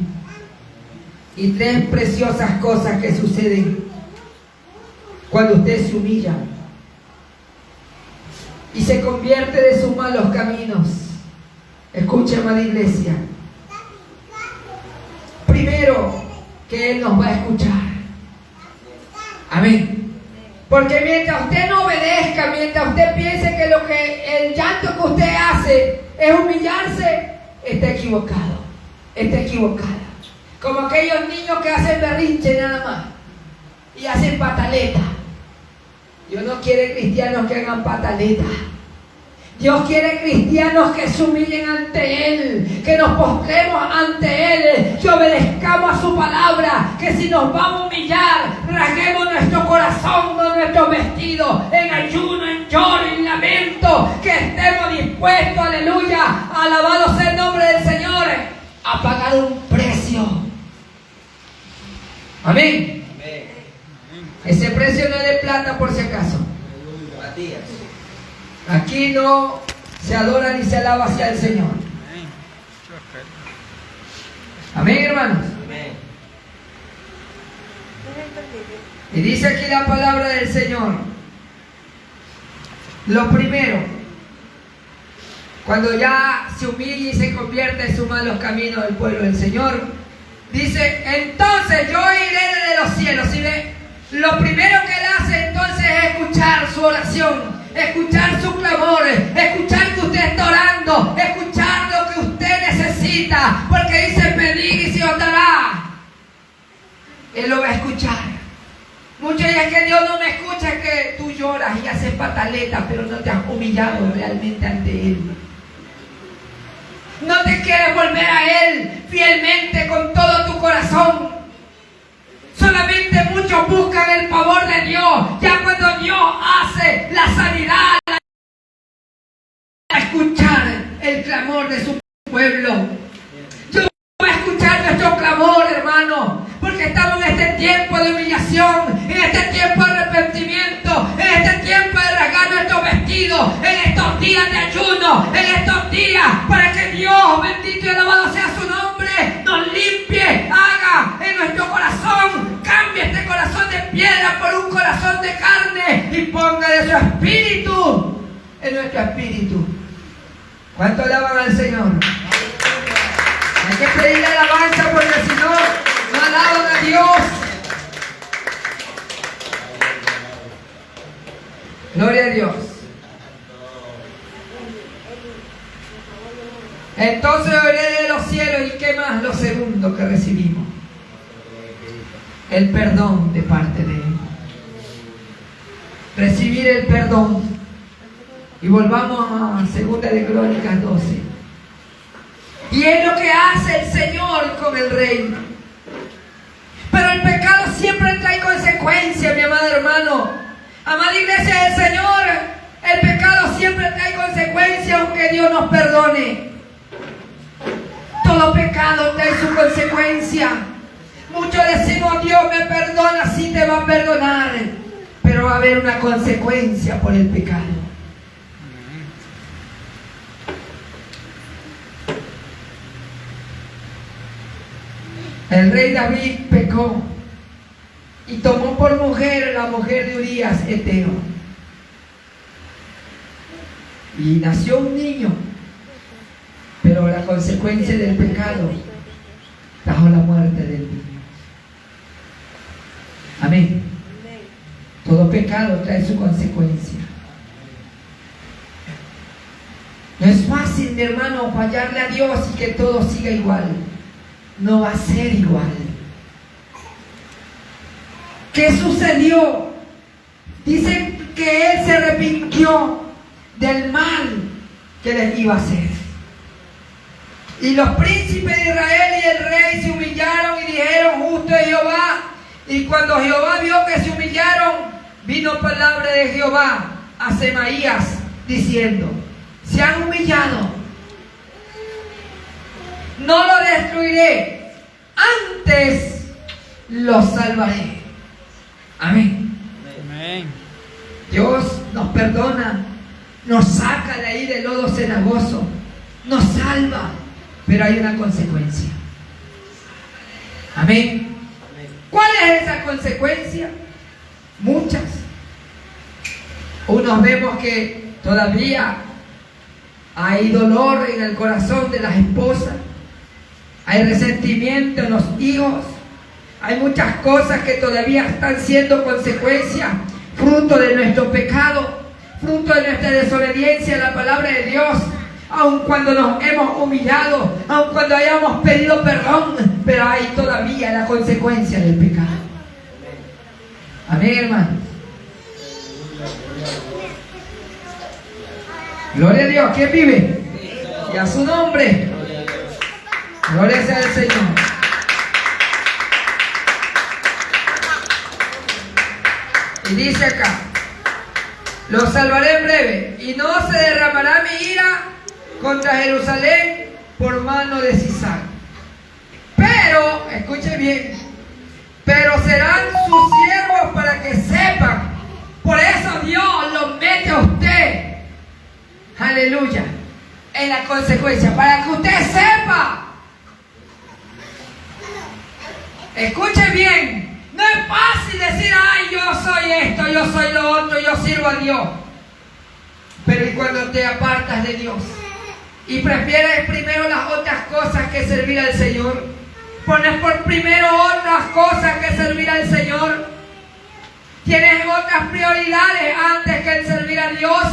Y tres preciosas cosas que suceden cuando usted se humilla y se convierte de sus malos caminos. Escuche, amada iglesia. Primero, que Él nos va a escuchar. Amén. Porque mientras usted no obedezca, mientras usted piense que el llanto que usted hace es humillarse, está equivocado. Está equivocada. Como aquellos niños que hacen berrinche nada más y hacen pataleta. Dios no quiere cristianos que hagan pataleta. Dios quiere cristianos que se humillen ante Él, que nos postremos ante Él, que obedezcamos a su palabra, que si nos vamos a humillar, rasguemos nuestro corazón, no nuestros vestidos, en ayuno, en lloro, en lamento, que estemos dispuestos, aleluya, alabado sea el nombre del Señor, a pagar un precio. Amén. Amén. Ese precio no es de plata, por si acaso. Matías. Aquí no se adora ni se alaba hacia el Señor. Amén, hermanos. Amén. Y dice aquí la palabra del Señor. Lo primero, cuando ya se humilla y se convierte en sus malos caminos del pueblo del Señor, dice: entonces yo iré desde los cielos. ¿Sí ve? Lo primero que Él hace entonces es escuchar su oración, escuchar su clamor, escuchar que usted está orando, escuchar lo que usted necesita, porque dice: pedid y se os dará. Él lo va a escuchar. Muchos dicen que Dios no me escucha, es que tú lloras y haces pataleta, pero no te has humillado realmente ante Él. No te quieres volver a Él fielmente con todo tu corazón. Solamente muchos buscan el favor de Dios. Ya cuando Dios hace la sanidad, a escuchar el clamor de su pueblo. Dios va a escuchar nuestro clamor, hermano, porque estamos en este tiempo de humillación, en este tiempo de arrepentimiento, en este tiempo de rasgar nuestros vestidos, en estos días de ayuno, en estos días para que Dios, bendito y alabado sea su nombre, nos limpie, haga en nuestro corazón, cambie este corazón de piedra por un corazón de carne y ponga de su espíritu en nuestro espíritu. ¿Cuánto alaban al Señor? Hay que pedirle alabanza, porque si no, no alaban a Dios. Gloria a Dios. Entonces oiré de los cielos. ¿Y qué más? Lo segundo que recibimos: el perdón de parte de Él. Recibir el perdón. Y volvamos a 2 de Crónicas 12. Y es lo que hace el Señor con el rey. Pero el pecado consecuencia, mi amado hermano. Amada iglesia del Señor, el pecado siempre trae consecuencias, aunque Dios nos perdone. Todo pecado trae su consecuencia. Muchos decimos, Dios me perdona, sí te va a perdonar, pero va a haber una consecuencia por el pecado. El rey David pecó y tomó por mujer la mujer de Urías, heteo. Y nació un niño, pero la consecuencia del pecado trajo la muerte del niño. Amén. Todo pecado trae su consecuencia. No es fácil, mi hermano, fallarle a Dios y que todo siga igual. No va a ser igual. ¿Qué sucedió? Dicen que él se arrepintió del mal que les iba a hacer. Y los príncipes de Israel y el rey se humillaron y dijeron, justo es Jehová. Y cuando Jehová vio que se humillaron, vino palabra de Jehová a Semaías diciendo, se han humillado, no lo destruiré, antes lo salvaré. Amén. Amén. Dios nos perdona, nos saca de ahí del lodo cenagoso, nos salva, pero hay una consecuencia. Amén. ¿Cuál es esa consecuencia? Muchas. Unos vemos que todavía hay dolor en el corazón de las esposas, hay resentimiento en los hijos, hay muchas cosas que todavía están siendo consecuencia, fruto de nuestro pecado, fruto de nuestra desobediencia a la palabra de Dios, aun cuando nos hemos humillado, aun cuando hayamos pedido perdón, pero hay todavía la consecuencia del pecado. Amén, hermano. Gloria a Dios. ¿Quién vive? Y a su nombre. Gloria sea al Señor. Y dice acá, lo salvaré en breve, y no se derramará mi ira contra Jerusalén por mano de Sisac. Pero, escuche bien, pero serán sus siervos para que sepan. Por eso Dios lo mete a usted, aleluya, en la consecuencia, para que usted sepa. Escuche bien, no es fácil decir, ay, yo soy esto, yo soy lo otro, yo sirvo a Dios. Pero ¿y cuando te apartas de Dios y prefieres primero las otras cosas que servir al Señor? Pones por primero otras cosas que servir al Señor. Tienes otras prioridades antes que el servir a Dios.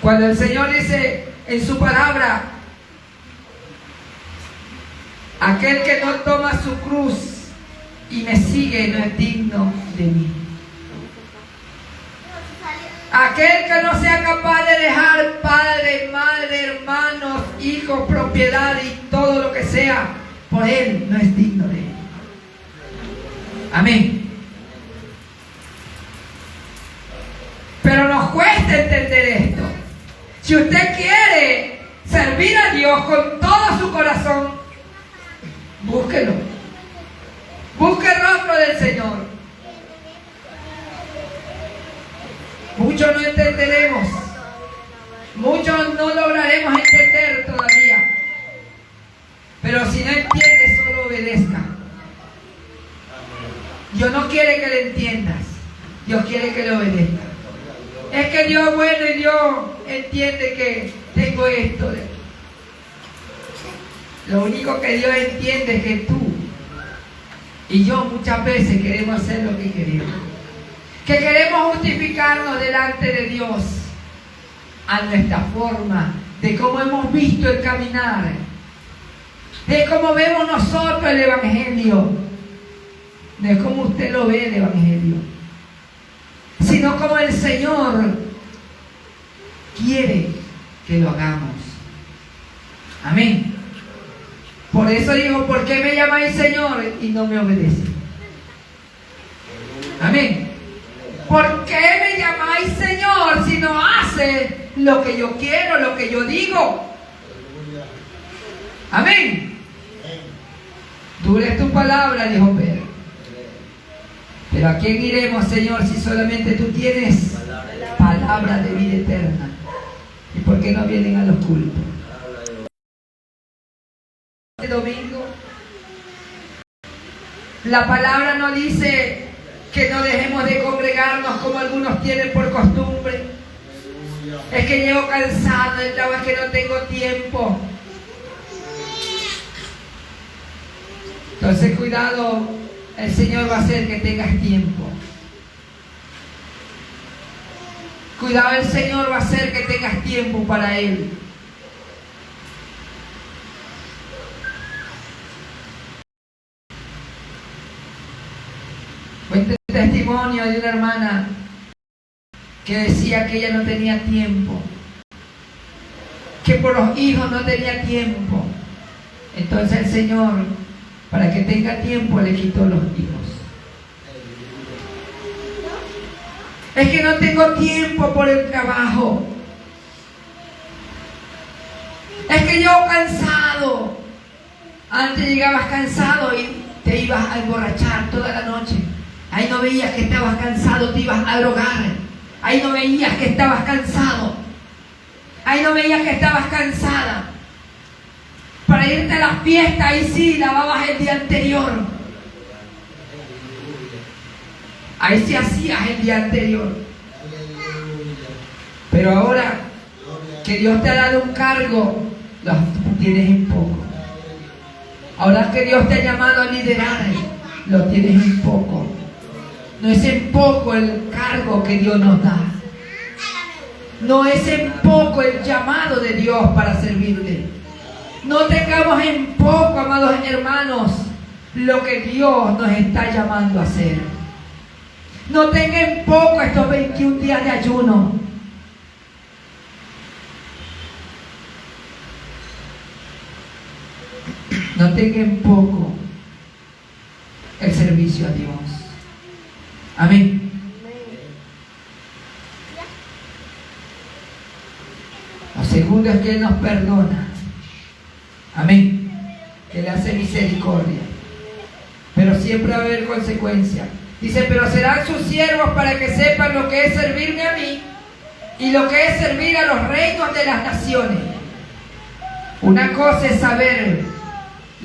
Cuando el Señor dice en su palabra, aquel que no toma su cruz y me sigue no es digno de mí. Aquel que no sea capaz de dejar padre, madre, hermanos, hijos, propiedad y todo lo que sea, por él no es digno de él. Amén. Pero nos cuesta entender esto. Si usted quiere servir a Dios con todo su corazón, búsquelo. Busque el rostro del Señor. Muchos no entenderemos. Muchos no lograremos entender todavía. Pero si no entiende, solo obedezca. Dios no quiere que le entiendas. Dios quiere que le obedezca. Es que Dios es bueno y Dios entiende que tengo esto. Lo único que Dios entiende es que tú y yo muchas veces queremos hacer lo que queremos. Que queremos justificarnos delante de Dios a nuestra forma, de cómo hemos visto el caminar, de cómo vemos nosotros el Evangelio. No es como usted lo ve el Evangelio, sino como el Señor quiere que lo hagamos. Amén. Por eso dijo, ¿por qué me llamáis Señor y no me obedecéis? Amén. ¿Por qué me llamáis Señor si no hace lo que yo quiero, lo que yo digo? Amén. Dura es tu palabra, dijo Pedro. Pero ¿a quién iremos, Señor, si solamente tú tienes palabra de vida eterna? ¿Y por qué no vienen a los cultos? El domingo, la palabra no dice que no dejemos de congregarnos como algunos tienen por costumbre. Es que llego cansado del trabajo, es que no tengo tiempo. Entonces, cuidado, el Señor va a hacer que tengas tiempo. Cuidado, el Señor va a hacer que tengas tiempo para Él. Cuento el testimonio de una hermana que decía que ella no tenía tiempo, que por los hijos no tenía tiempo. Entonces el Señor, para que tenga tiempo, le quitó los hijos. Es que no tengo tiempo por el trabajo. Es que yo cansado. Antes llegabas cansado y te ibas a emborrachar toda la noche. Ahí no veías que estabas cansado, te ibas a drogar. Ahí no veías que estabas cansado. Ahí no veías que estabas cansada. Para irte a las fiestas, ahí sí, lavabas el día anterior. Ahí sí hacías el día anterior. Pero ahora que Dios te ha dado un cargo, lo tienes en poco. Ahora que Dios te ha llamado a liderar, lo tienes en poco. No es en poco el cargo que Dios nos da. No es en poco el llamado de Dios para servirle. No tengamos en poco, amados hermanos, lo que Dios nos está llamando a hacer. No tenga en poco estos 21 días de ayuno. No tenga en poco el servicio a Dios. Amén. Lo segundo es que Él nos perdona. Amén. Que le hace misericordia. Pero siempre va a haber consecuencias. Dice, pero serán sus siervos para que sepan lo que es servirme a mí y lo que es servir a los reinos de las naciones. Una cosa es saber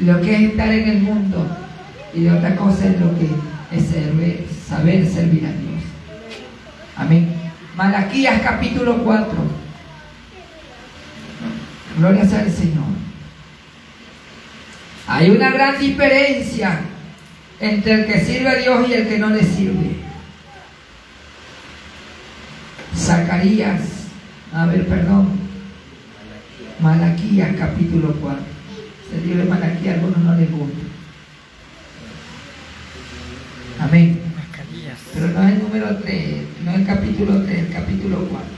lo que es estar en el mundo y otra cosa es lo que es saber servir a Dios. Amén. Malaquías capítulo 4. Gloria sea al Señor. Hay una gran diferencia entre el que sirve a Dios y el que no le sirve. Malaquías capítulo 4. El libro de Malaquías a algunos no les gusta. Amén. Pero no es el número 3, no es el capítulo 3, el capítulo 4.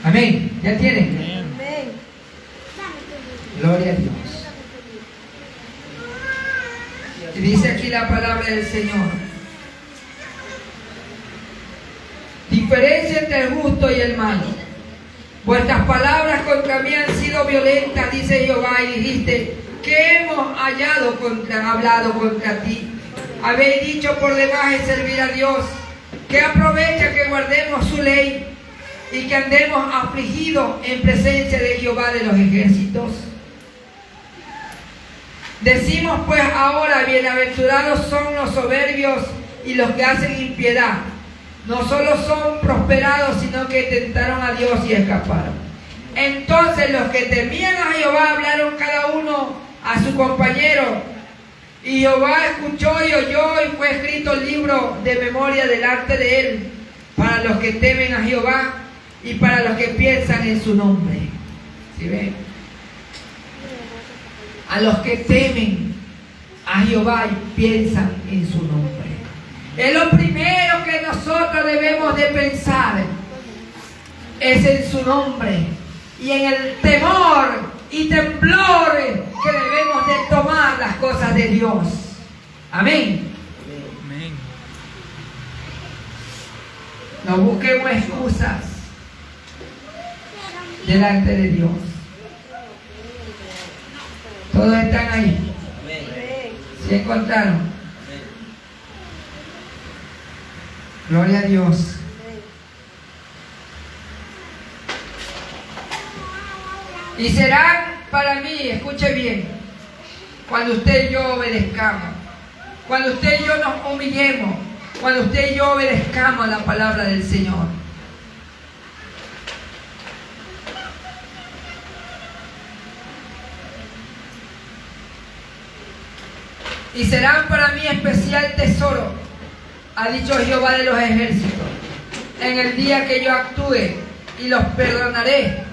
Amén. ¿Ya tienen? Amén. Gloria a Dios. Y dice aquí la palabra del Señor. Diferencia entre el justo y el malo. Vuestras palabras contra mí han sido violentas, dice Jehová, y dijiste, ¿qué hemos hablado contra ti? Habéis dicho por demás de servir a Dios. ¿Qué aprovecha que guardemos su ley y que andemos afligidos en presencia de Jehová de los ejércitos? Decimos pues ahora, bienaventurados son los soberbios y los que hacen impiedad. No solo son prosperados, sino que tentaron a Dios y escaparon. Entonces los que temían a Jehová hablaron cada uno a su compañero. Y Jehová escuchó y oyó, y fue escrito el libro de memoria delante de él, para los que temen a Jehová y para los que piensan en su nombre. ¿Sí ven? A los que temen a Jehová y piensan en su nombre. Es lo primero que nosotros debemos de pensar, es en su nombre y en el temor y temblor que debemos de tomar las cosas de Dios. Amén. Amén. No busquemos excusas delante de Dios. Todos están ahí. ¿Sí encontraron? Gloria a Dios. Y serán para mí, escuche bien, cuando usted y yo obedezcamos, cuando usted y yo nos humillemos, cuando usted y yo obedezcamos a la palabra del Señor. Y serán para mí especial tesoro, ha dicho Jehová de los ejércitos, en el día que yo actúe y los perdonaré,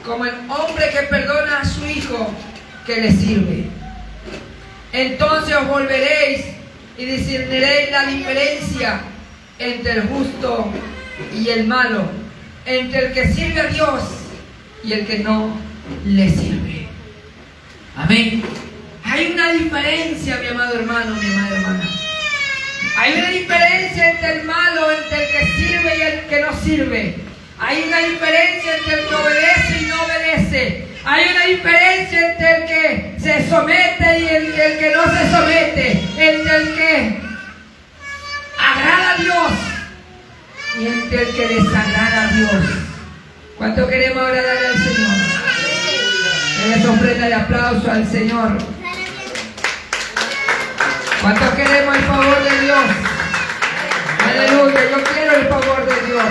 como el hombre que perdona a su hijo que le sirve. Entonces os volveréis y discerniréis la diferencia entre el justo y el malo, entre el que sirve a Dios y el que no le sirve. Amén. Hay una diferencia, mi amado hermano, mi amada hermana. Hay una diferencia entre el malo, entre el que sirve y el que no sirve. Hay una diferencia entre el que obedece y no obedece. Hay una diferencia entre el que se somete y entre el que no se somete. Entre el que agrada a Dios y entre el que desagrada a Dios. ¿Cuánto queremos agradar al Señor? Denle ofrenda de aplauso al Señor. ¿Cuántos queremos el favor de Dios? Aleluya, yo quiero el favor de Dios.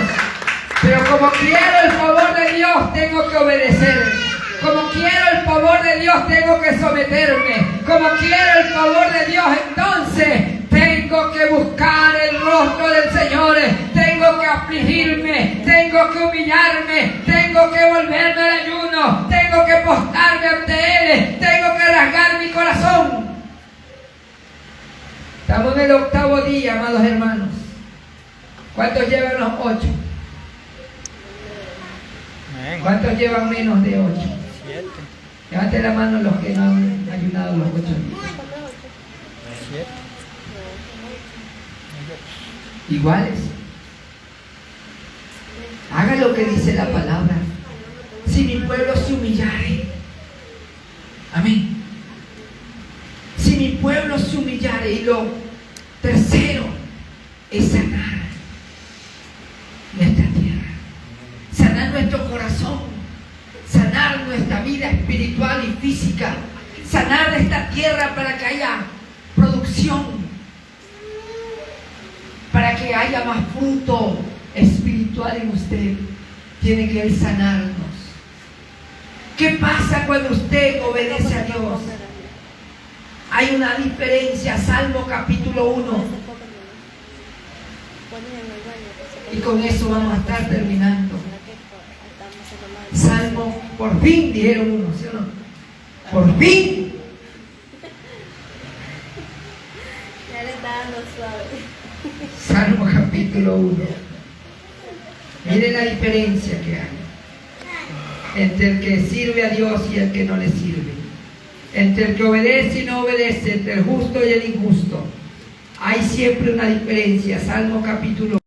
Pero como quiero el favor de Dios, tengo que obedecer. Como quiero el favor de Dios, tengo que someterme. Como quiero el favor de Dios, entonces tengo que buscar el rostro del Señor. Tengo que afligirme, tengo que humillarme, tengo que volverme al ayuno, tengo que postrarme ante Él, tengo que rasgar mi corazón. Estamos en el 8º día, amados hermanos. ¿Cuántos llevan los 8? Amén. ¿Cuántos llevan menos de 8? 7. Levanten la mano los que no han ayunado los 8 días. 7. Iguales. Haga lo que dice la palabra. Si mi pueblo se humillare. Amén. Si mi pueblo se humillare. Y lo tercero es sanar nuestra tierra, sanar nuestro corazón, sanar nuestra vida espiritual y física, sanar esta tierra para que haya producción, para que haya más fruto espiritual en usted. Tiene que Él sanarnos. ¿Qué pasa cuando usted obedece a Dios? Hay una diferencia. Salmo capítulo 1. Y con eso vamos a estar terminando. Salmo, por fin, dijeron uno, ¿sí o no? Por fin. Ya le está dando suave. Salmo capítulo 1. Miren la diferencia que hay entre el que sirve a Dios y el que no le sirve, entre el que obedece y no obedece, entre el justo y el injusto. Hay siempre una diferencia. Salmo capítulo